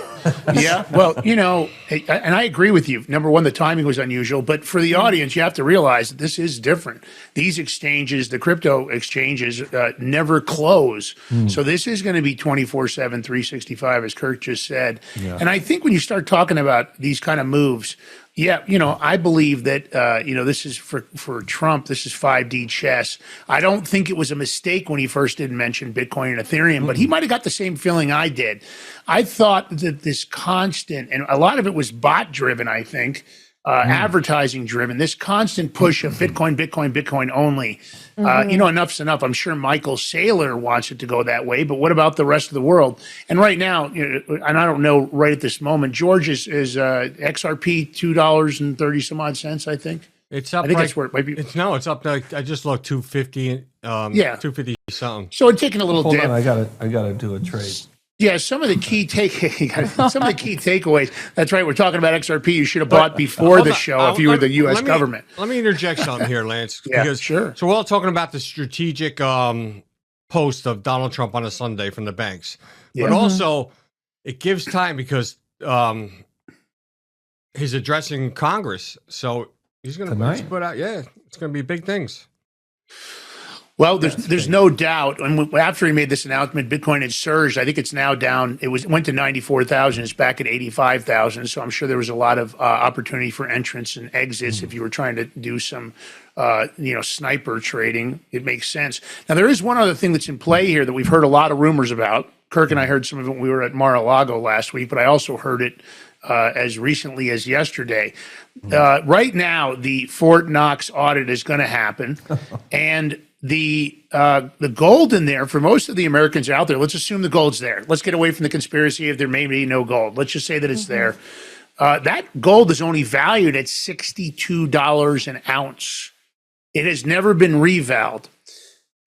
Yeah, well, and I agree with you. Number one, the timing was unusual, but for the audience, you have to realize that this is different. These exchanges, the crypto exchanges, never close. So this is going to be 24/7, 365, as Kirk just said. Yeah. And I think when you start talking about these kind of moves, I believe that, this is for Trump, this is 5D chess. I don't think it was a mistake when he first didn't mention Bitcoin and Ethereum, but he might have got the same feeling I did. I thought that this constant, and a lot of it was bot driven, I think, advertising driven, this constant push of Bitcoin, Bitcoin, Bitcoin only. Enough's enough. I'm sure Michael Saylor wants it to go that way, but what about the rest of the world? And right now, and I don't know right at this moment, George is XRP $2.30 some odd cents, I think. It's up. I think like, that's where it might be. It's up to, I just looked 250. Yeah. 250 something. So it's taking a little Hold dip. on, I gotta do a trade. Yeah, some of the key takeaways. That's right. We're talking about XRP. You should have bought before Hold the on. show if you were the U.S. Let me- government. Let me interject something here, Lance. Yeah, because, sure. So we're all talking about the strategic post of Donald Trump on a Sunday from the banks, Yeah. but also it gives time because he's addressing Congress, so he's going to put out. Yeah, it's going to be big things. Well, there's no doubt. And after he made this announcement, Bitcoin had surged. I think it's now down. It went to 94,000. It's back at 85,000. So I'm sure there was a lot of opportunity for entrance and exits if you were trying to do some, sniper trading. It makes sense. Now there is one other thing that's in play here that we've heard a lot of rumors about. Kirk and I heard some of it when we were at Mar-a-Lago last week, but I also heard it as recently as yesterday. Right now, the Fort Knox audit is going to happen, and the gold in there for most of the Americans out there. Let's assume the gold's there. Let's get away from the conspiracy if there may be no gold. Let's just say that it's there. That gold is only valued at $62 an ounce. It has never been revalued.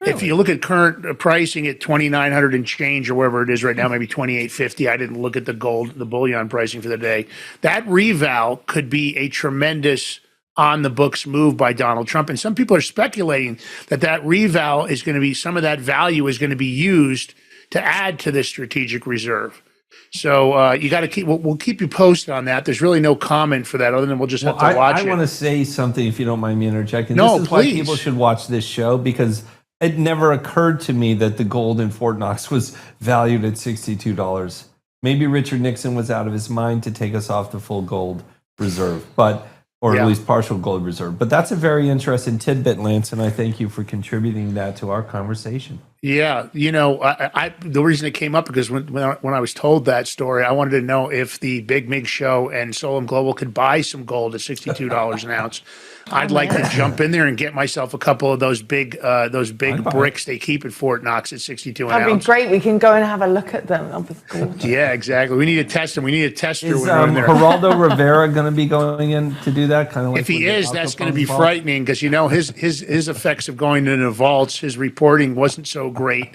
If you look at current pricing at 2,900 and change or wherever it is right now, maybe 2,850. I didn't look at the bullion pricing for the day. That reval could be a tremendous on the books move by Donald Trump. And some people are speculating that reval is going to be, some of that value is going to be used to add to the strategic reserve. So you got to keep, we'll keep you posted on that. There's really no comment for that other than we'll just have to watch it. I want to say something if you don't mind me interjecting. No, this is why please. people should watch this show, because it never occurred to me that the gold in Fort Knox was valued at $62. Maybe Richard Nixon was out of his mind to take us off the full gold reserve, or at least partial gold reserve. But that's a very interesting tidbit, Lance, and I thank you for contributing that to our conversation. Yeah, the reason it came up because when I was told that story, I wanted to know if the Big Mig Show and Solom Global could buy some gold at $62 an ounce. I'd like to jump in there and get myself a couple of those big bricks they keep at Fort Knox at 62 an ounce. That'd be great. We can go and have a look at them. That'd be gorgeous. Yeah, exactly. We need to test them. We need a tester Is when we're in there. Geraldo Rivera going to be going in to do that? Kind of like If he is, that's going to be vault? frightening because his effects of going into the vaults, his reporting wasn't so great.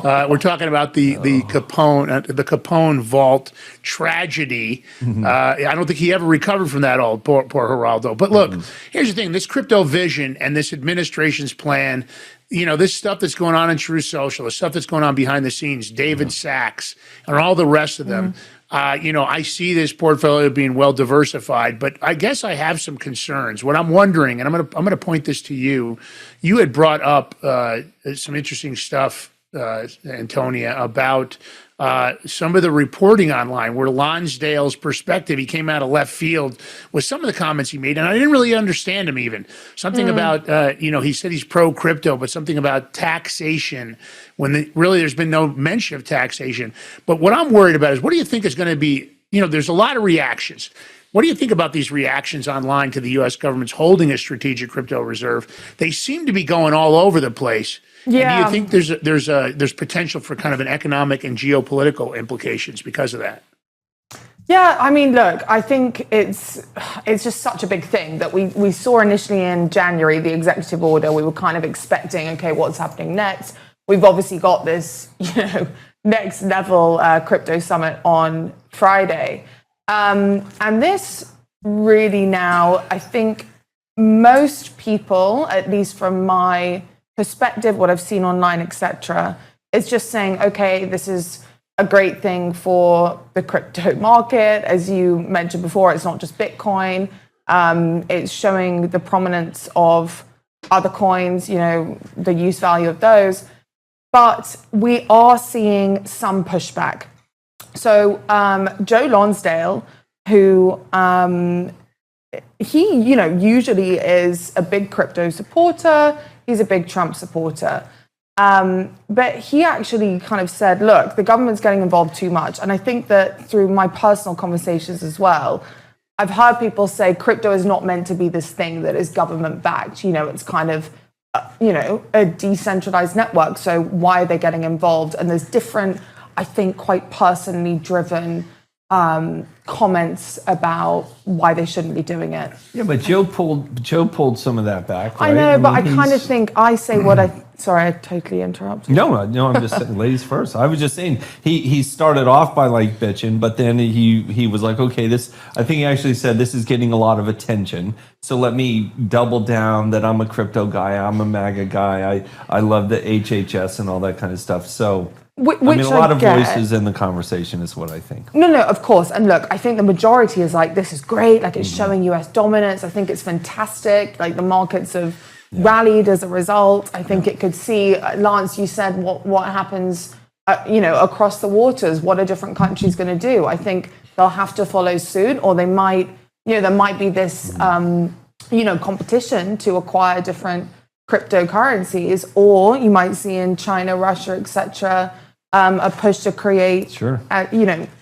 We're talking about the Capone vault tragedy. I don't think he ever recovered from that all. Poor Geraldo. But look, here's the thing: this crypto vision and this administration's plan. This stuff that's going on in True Social, the stuff that's going on behind the scenes, David Sachs and all the rest of them. I see this portfolio being well diversified, but I guess I have some concerns. What I'm wondering, and I'm going to point this to you. You had brought up some interesting stuff, Antonia, about some of the reporting online where Lonsdale's perspective, he came out of left field with some of the comments he made, and I didn't really understand him even. Something about, he said he's pro-crypto, but something about taxation when really there's been no mention of taxation. But what I'm worried about is what do you think is going to be, there's a lot of reactions. What do you think about these reactions online to the U.S. government's holding a strategic crypto reserve? They seem to be going all over the place. Yeah. And do you think there's potential for kind of an economic and geopolitical implications because of that? Yeah, I mean, look, I think it's just such a big thing that we saw initially in January, the executive order. We were kind of expecting, okay, what's happening next? We've obviously got this, next level crypto summit on Friday. And this really now, I think most people, at least from my perspective, what I've seen online, etc., is just saying, okay, this is a great thing for the crypto market. As you mentioned before, it's not just Bitcoin. It's showing the prominence of other coins, the use value of those. But we are seeing some pushback. So Joe Lonsdale, who he, usually is a big crypto supporter. He's a big Trump supporter. But he actually kind of said, look, the government's getting involved too much. And I think that through my personal conversations as well, I've heard people say crypto is not meant to be this thing that is government backed. It's kind of, a decentralized network. So why are they getting involved? And there's different, I think, quite personally driven comments about why they shouldn't be doing it. Yeah, but Joe pulled some of that back. I right? know, but I mean, kind of he's- think I say what I. Sorry, I totally interrupted. No, I'm just saying, ladies first. I was just saying he started off by like bitching, but then he was like, okay, this. I think he actually said this is getting a lot of attention, so let me double down that I'm a crypto guy, I'm a MAGA guy, I love the HHS and all that kind of stuff. So Which I mean, a lot of get. voices in the conversation is what I think. No, of course. And look, I think the majority is like, this is great. Like, it's showing US dominance. I think it's fantastic. Like, the markets have rallied as a result. I think it could see, Lance, you said what happens, across the waters. What are different countries going to do? I think they'll have to follow suit, or they might, there might be this, competition to acquire different cryptocurrencies, or you might see in China, Russia, etc., a push to create,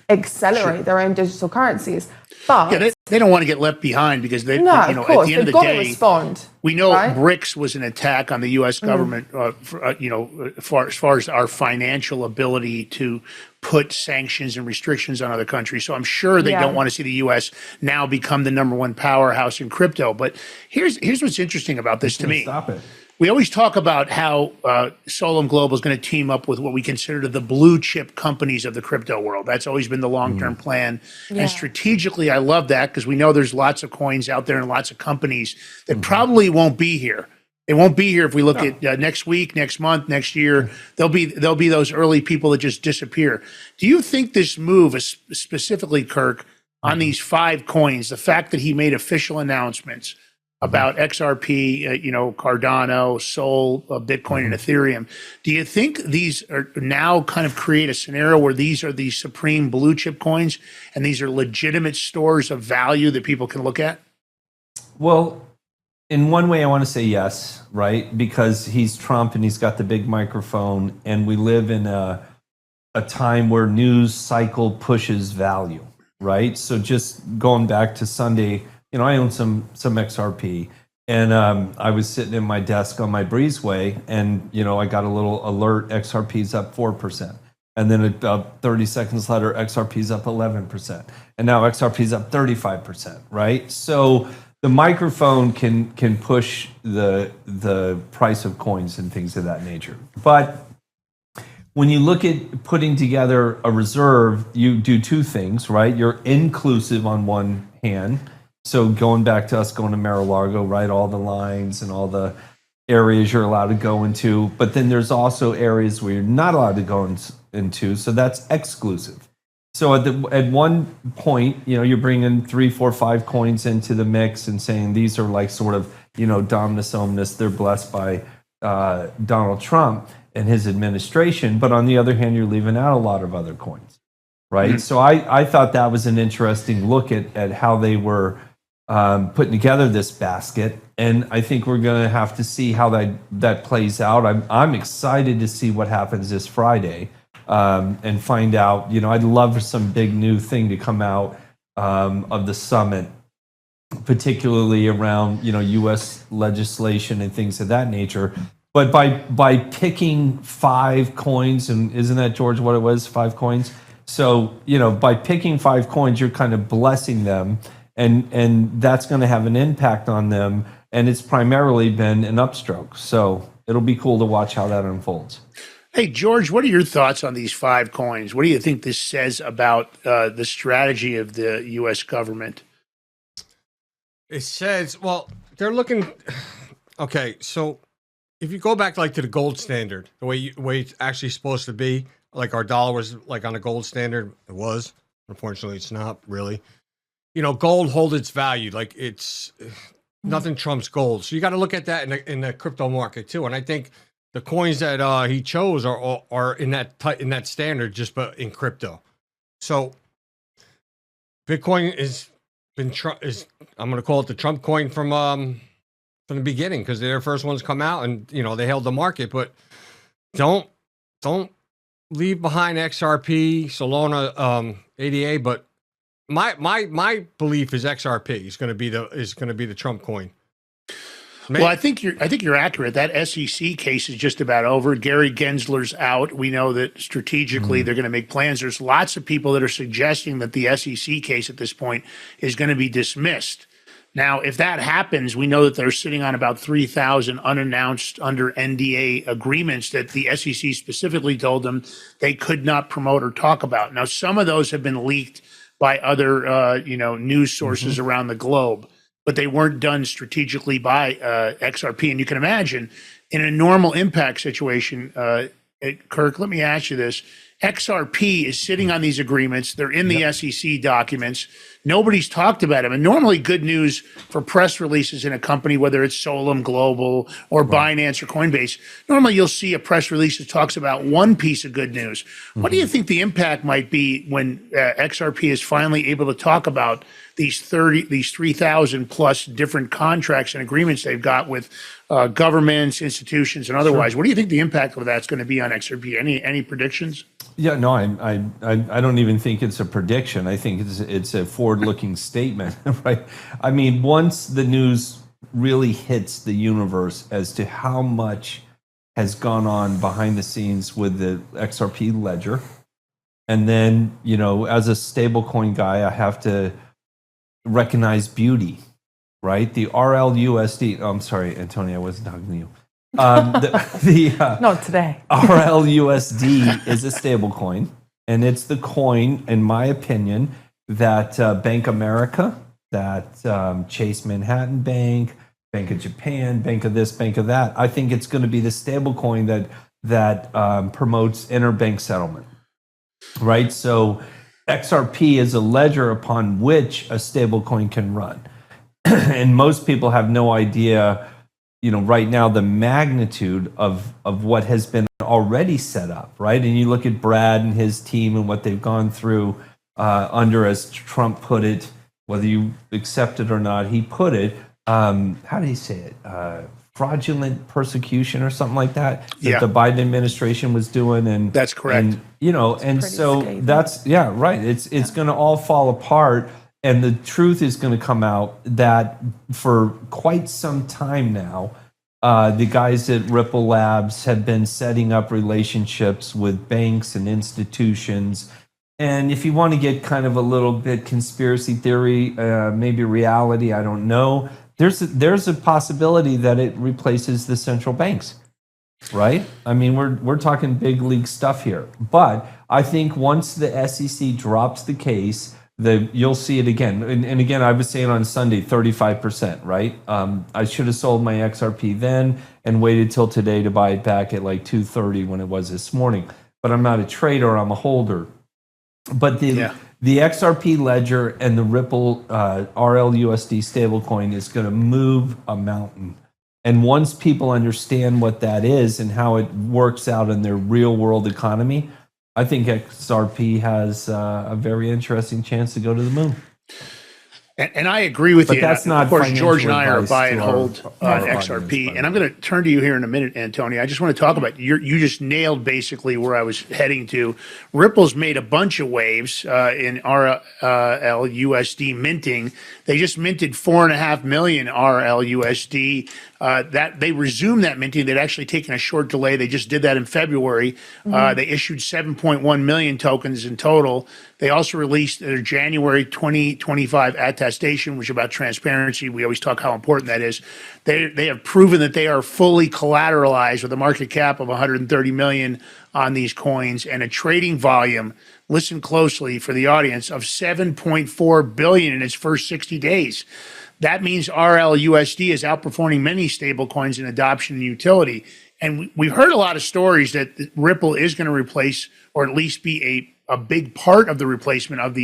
accelerate their own digital currencies. But Yeah, they don't want to get left behind because they, no, at of course, the end they've of the got to day, respond. we know right? BRICS was an attack on the U.S. government, as far as our financial ability to put sanctions and restrictions on other countries. So I'm sure they don't want to see the U.S. now become the number one powerhouse in crypto. But here's what's interesting about this to me. Stop it. We always talk about how Solum Global is going to team up with what we consider the blue chip companies of the crypto world. That's always been the long-term plan. And strategically, I love that because we know there's lots of coins out there and lots of companies that probably won't be here. They won't be here if we look at next week, next month, next year. There'll be those early people that just disappear. Do you think this move, is specifically Kirk, on these 5 coins, the fact that he made official announcements about XRP, Cardano, Sol, Bitcoin, and Ethereum. Do you think these are now kind of create a scenario where these are the supreme blue chip coins and these are legitimate stores of value that people can look at? Well, in one way, I want to say yes, right? Because he's Trump and he's got the big microphone, and we live in a time where news cycle pushes value, right? So just going back to Sunday, I own some XRP, and I was sitting in my desk on my breezeway, and I got a little alert: XRP's up 4%, and then about 30 seconds later, XRP's up 11%, and now XRP's up 35%, right? So the microphone can push the price of coins and things of that nature, but when you look at putting together a reserve, you do 2 things, right? You're inclusive on one hand. So going back to us going to Mar-a-Lago, right? All the lines and all the areas you're allowed to go into. But then there's also areas where you're not allowed to go into. So that's exclusive. So at one point, you're bringing 3, 4, 5 coins into the mix and saying these are like sort of, Dominus Omnis. They're blessed by Donald Trump and his administration. But on the other hand, you're leaving out a lot of other coins, right? Mm-hmm. So I thought that was an interesting look at how they were putting together this basket, and I think we're going to have to see how that plays out. I'm excited to see what happens this Friday and find out. I'd love for some big new thing to come out of the summit, particularly around U.S. legislation and things of that nature. But by picking 5 coins, and isn't that, George, what it was, 5 coins? So by picking 5 coins, you're kind of blessing them. And that's going to have an impact on them. And it's primarily been an upstroke. So it'll be cool to watch how that unfolds. Hey, George, what are your thoughts on these 5 coins? What do you think this says about the strategy of the U.S. government? It says, well, they're looking. Okay, so if you go back to the gold standard, the way it's actually supposed to be, like our dollar was like on a gold standard, it was. Unfortunately, it's not really. Gold holds its value. Like it's nothing trumps gold. So you got to look at that in the crypto market too. And I think the coins that he chose are in that standard, just but in crypto. So Bitcoin is I'm going to call it the Trump coin from the beginning, because they're the first ones come out and they held the market. But don't leave behind XRP, Solana, ADA, but my belief is XRP is going to be the Trump coin. Well, I think you're accurate. That SEC case is just about over. Gary Gensler's out. We know that strategically they're going to make plans. There's lots of people that are suggesting that the SEC case at this point is going to be dismissed. Now, if that happens, we know that they're sitting on about 3,000 unannounced under NDA agreements that the SEC specifically told them they could not promote or talk about. Now, some of those have been leaked by other, news sources around the globe, but they weren't done strategically by XRP. And you can imagine in a normal impact situation, Kirk, let me ask you this. XRP is sitting on these agreements. They're in the SEC documents. Nobody's talked about them. And normally good news for press releases in a company, whether it's Solum Global or Binance or Coinbase, normally you'll see a press release that talks about one piece of good news. What do you think the impact might be when XRP is finally able to talk about these 3,000 plus different contracts and agreements they've got with governments, institutions, and otherwise? What do you think the impact of that's going to be on XRP? Any predictions? Yeah, no, I don't even think it's a prediction. I think it's a forward-looking statement, right? I mean, once the news really hits the universe as to how much has gone on behind the scenes with the XRP ledger, and then, as a stablecoin guy, I have to recognize beauty, right? The RLUSD. Oh, I'm sorry, Antonio, I wasn't talking to you. Not today. RLUSD is a stable coin, and it's the coin, in my opinion, that Bank America, that Chase Manhattan Bank, Bank of Japan, Bank of this, Bank of that. I think it's going to be the stable coin that promotes interbank settlement, right? So XRP is a ledger upon which a stable coin can run. And most people have no idea, right now, the magnitude of what has been already set up, right? And you look at Brad and his team and what they've gone through under, as Trump put it, whether you accept it or not, he put it, how did he say it? Fraudulent persecution or something like that the Biden administration was doing. And that's correct. And so scathing. That's, right. It's going to all fall apart. And the truth is going to come out that for quite some time now, the guys at Ripple Labs have been setting up relationships with banks and institutions. And if you want to get kind of a little bit conspiracy theory, maybe reality, I don't know, there's a possibility that it replaces the central banks, right? I mean, we're talking big league stuff here. But I think once the SEC drops the case, you'll see it again. And again, I was saying on Sunday, 35%, right? I should have sold my XRP then and waited till today to buy it back at like 230 when it was this morning. But I'm not a trader, I'm a holder. But the XRP ledger and the Ripple RLUSD stablecoin is going to move a mountain. And once people understand what that is and how it works out in their real world economy, I think XRP has a very interesting chance to go to the moon. And I agree with you. But that's not, of course, George and I are advice buy and to hold our XRP. audience, And I'm going to turn to you here in a minute, Antonio. I just want to talk about, you just nailed basically where I was heading to. Ripple's made a bunch of waves in RLUSD minting. They just minted 4.5 million RLUSD. That they resumed that minting. They'd actually taken a short delay. They just did that in February. They issued 7.1 million tokens in total. They also released their January 2025 attestation, which is about transparency. We always talk how important that is. They have proven that they are fully collateralized with a market cap of 130 million on these coins and a trading volume, listen closely for the audience, of 7.4 billion in its first 60 days. That means RLUSD is outperforming many stablecoins in adoption and utility. And we've heard a lot of stories that Ripple is going to replace, or at least be a big part of the replacement of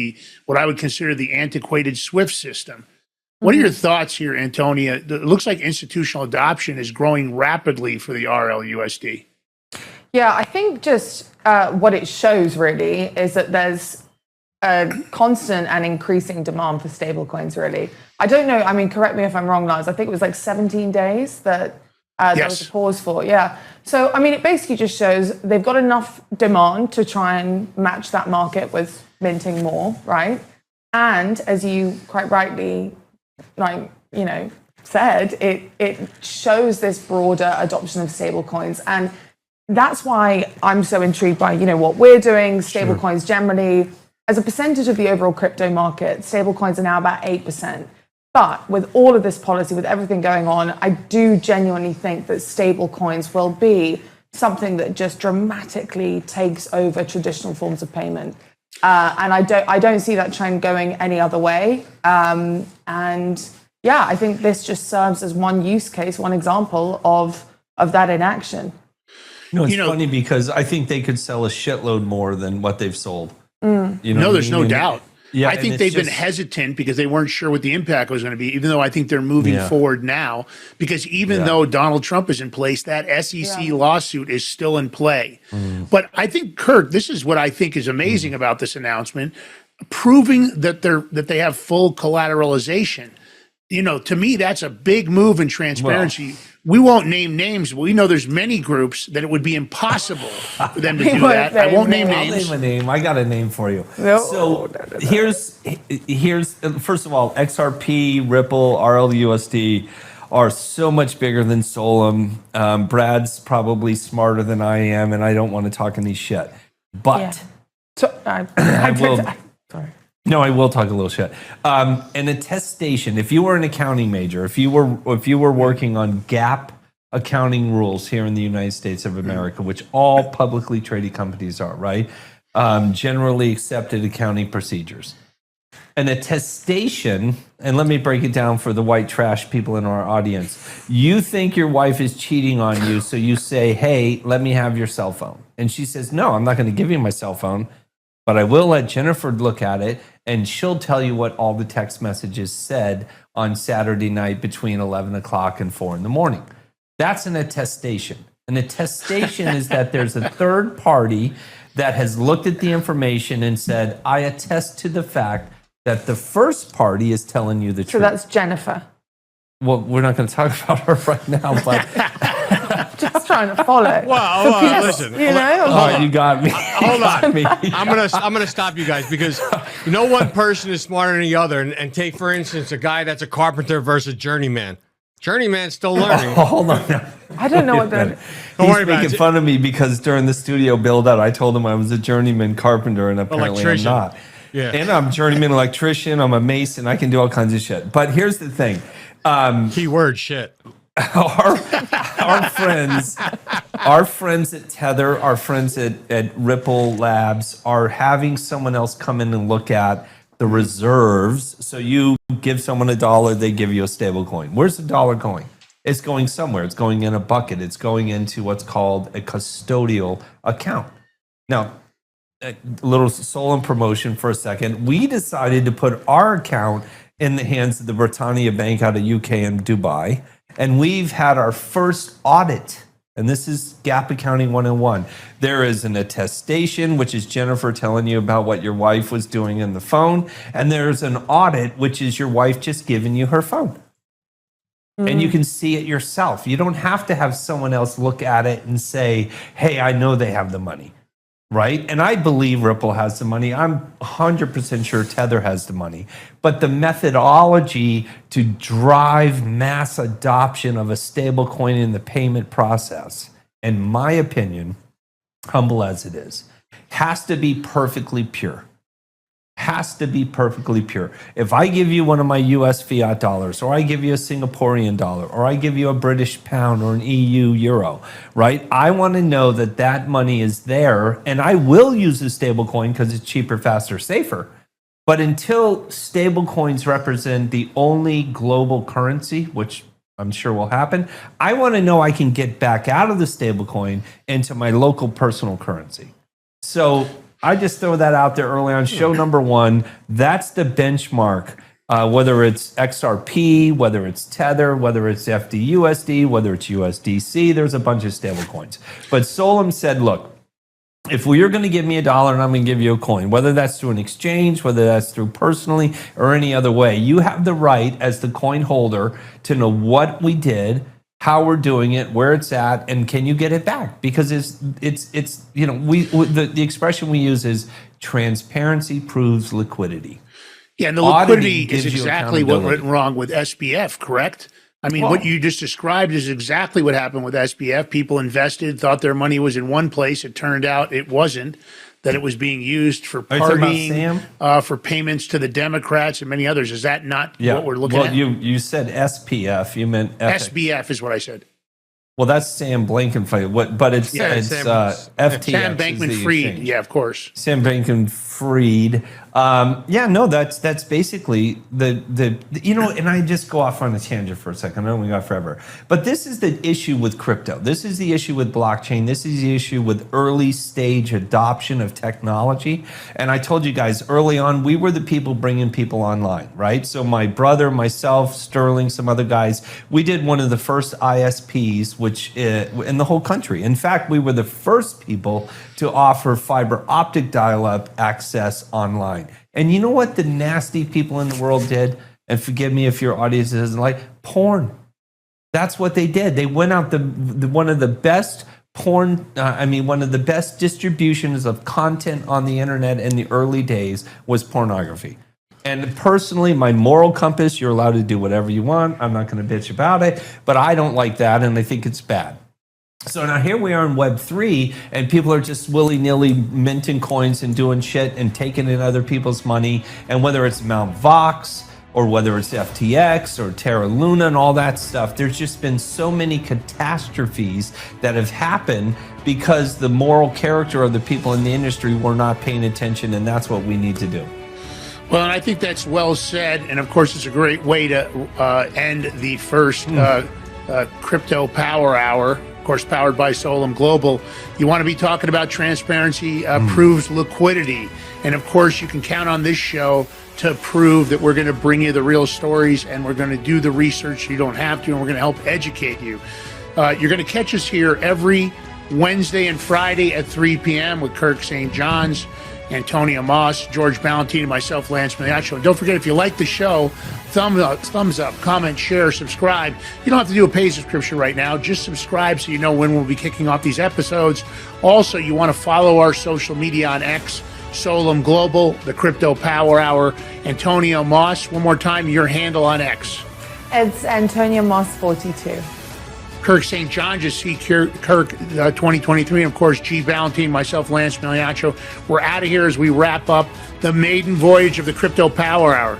what I would consider the antiquated SWIFT system. What are your thoughts here, Antonia? It looks like institutional adoption is growing rapidly for the RLUSD. Yeah, I think just what it shows really is that there's a constant and increasing demand for stablecoins, really. I don't know, I mean, correct me if I'm wrong, Lars, I think it was like 17 days that there was a pause for, So, I mean, it basically just shows they've got enough demand to try and match that market with minting more, right? And as you quite rightly, said, it shows this broader adoption of stablecoins. And that's why I'm so intrigued by, what we're doing, stablecoins generally. As a percentage of the overall crypto market, stablecoins are now about 8%. But with all of this policy, with everything going on, I do genuinely think that stablecoins will be something that just dramatically takes over traditional forms of payment. And I don't see that trend going any other way. And yeah, I think this just serves as one use case, one example of that in action. It's funny because I think they could sell a shitload more than what they've sold. No, there's no doubt. Yeah, I think they've been hesitant because they weren't sure what the impact was going to be, even though I think they're moving forward now. Because even though Donald Trump is in place, that SEC lawsuit is still in play. But I think, Kirk, this is what I think is amazing about this announcement, proving that they have full collateralization. To me, that's a big move in transparency. We won't name names, but we know there's many groups that it would be impossible for them to do that. I won't name I'll names. name a name. I got a name for you. No. Here's first of all, XRP, Ripple, RLUSD are so much bigger than Solem. Brad's probably smarter than I am, and I don't want to talk any shit. But I will. Sorry. No, I will talk a little shit. An attestation. If you were an accounting major, if you were working on GAAP accounting rules here in the United States of America, which all publicly traded companies are, right? Generally accepted accounting procedures. An attestation, and let me break it down for the white trash people in our audience. You think your wife is cheating on you, so you say, "Hey, let me have your cell phone," and she says, "No, I'm not going to give you my cell phone." But I will let Jennifer look at it, and she'll tell you what all the text messages said on Saturday night between 11 o'clock and 4 in the morning. That's an attestation. An attestation is that there's a third party that has looked at the information and said, I attest to the fact that the first party is telling you the truth. So that's Jennifer. Well, we're not going to talk about her right now, but... Just trying to follow. Well, listen. Oh, you got me. Hold on. I'm gonna stop you guys because no one person is smarter than the other. And take for instance a guy that's a carpenter versus journeyman. Journeyman's still learning. Oh, hold on now. I don't know what that. Don't He's worry about making it. fun of me because during the studio build out, I told him I was a journeyman carpenter, and apparently I'm Electrician. not. Yeah. And I'm a journeyman electrician. I'm a mason. I can do all kinds of shit. But here's the thing. Keyword shit. Our friends at Tether, our friends at Ripple Labs are having someone else come in and look at the reserves. So you give someone $1, they give you a stable coin. Where's the dollar going? It's going somewhere. It's going in a bucket. It's going into what's called a custodial account. Now, a little Solon promotion for a second. We decided to put our account in the hands of the Britannia Bank out of UK and Dubai. And we've had our first audit. And this is GAAP Accounting 101. There is an attestation, which is Jennifer telling you about what your wife was doing in the phone. And there's an audit, which is your wife just giving you her phone. And you can see it yourself. You don't have to have someone else look at it and say, hey, I know they have the money. Right? And I believe Ripple has the money. I'm 100% sure Tether has the money. But the methodology to drive mass adoption of a stable coin in the payment process, in my opinion, humble as it is, has to be perfectly pure. Has to be perfectly pure. If I give you one of my US fiat dollars, or I give you a Singaporean dollar, or I give you a British pound or an EU euro, right? I want to know that that money is there, and I will use a stable coin because it's cheaper, faster, safer. But until stable coins represent the only global currency, which I'm sure will happen, I want to know I can get back out of the stable coin into my local personal currency. So I just throw that out there early on. Show number one, that's the benchmark. Whether it's XRP, whether it's Tether, whether it's FDUSD, whether it's USDC, there's a bunch of stable coins. But Solem said, look, if you're going to give me $1 and I'm going to give you a coin, whether that's through an exchange, whether that's through personally or any other way, you have the right as the coin holder to know what we did, how we're doing it, where it's at, and can you get it back? Because it's you know, the expression we use is transparency proves liquidity. Yeah, and the Auditing liquidity is gives you exactly what went accountability. wrong with SBF, correct? I mean, what you just described is exactly what happened with SBF. People invested, thought their money was in one place. It turned out it wasn't, that it was being used for Are you talking about partying, for payments to the Democrats and many others. Is that not what we're looking at? You said SPF. You meant SBF is what I said. Well, that's Sam Blankenfeld. But it's FTX. Sam is the Bankman-Fried. exchange. Yeah, of course. Sam Bankman-Fried. That's basically the and I just go off on a tangent for a second. I know we got forever. But this is the issue with crypto. This is the issue with blockchain. This is the issue with early stage adoption of technology. And I told you guys early on, we were the people bringing people online, right? So my brother, myself, Sterling, some other guys, we did one of the first ISPs, which in the whole country. In fact, we were the first people to offer fiber optic dial-up access online. And you know what the nasty people in the world did? And forgive me if your audience doesn't like porn. That's what they did. They went out one of the best porn. One of the best distributions of content on the internet in the early days was pornography. And personally, my moral compass, you're allowed to do whatever you want. I'm not going to bitch about it, but I don't like that, and I think it's bad. So now here we are in Web3, and people are just willy-nilly minting coins and doing shit and taking in other people's money. And whether it's Mt. Gox or whether it's FTX or Terra Luna and all that stuff, there's just been so many catastrophes that have happened because the moral character of the people in the industry were not paying attention, and that's what we need to do. Well, and I think that's well said. And of course, it's a great way to end the first Crypto Power Hour. Of course, powered by Solum Global. You want to be talking about transparency, proves liquidity. And of course, you can count on this show to prove that we're going to bring you the real stories and we're going to do the research so you don't have to, and we're going to help educate you. You're going to catch us here every Wednesday and Friday at 3 p.m. with Kirk St. John's, Antonio Moss, George Ballantine, and myself, Lance Migliaccio. And don't forget, if you like the show, thumbs up, comment, share, subscribe. You don't have to do a paid subscription right now. Just subscribe so you know when we'll be kicking off these episodes. Also, you want to follow our social media on X, Solum Global, the Crypto Power Hour. Antonio Moss, one more time, your handle on X. It's Antonio Moss 42. Kirk St. John, just see Kirk 2023. And of course, G. Ballantine, myself, Lance Migliaccio. We're out of here as we wrap up the maiden voyage of the Crypto Power Hour.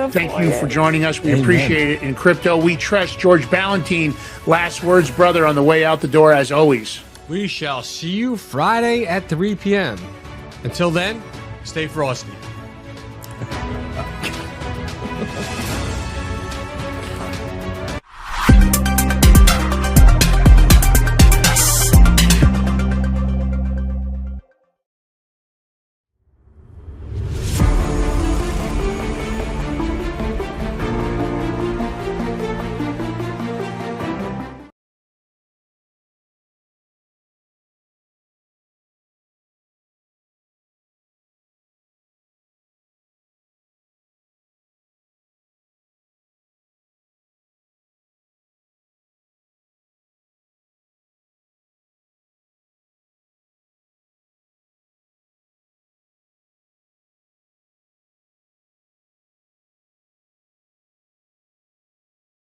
Thank you for joining us. We appreciate it. In crypto, we trust. George Ballantine, last words, brother, on the way out the door, as always. We shall see you Friday at 3 p.m. Until then, stay frosty.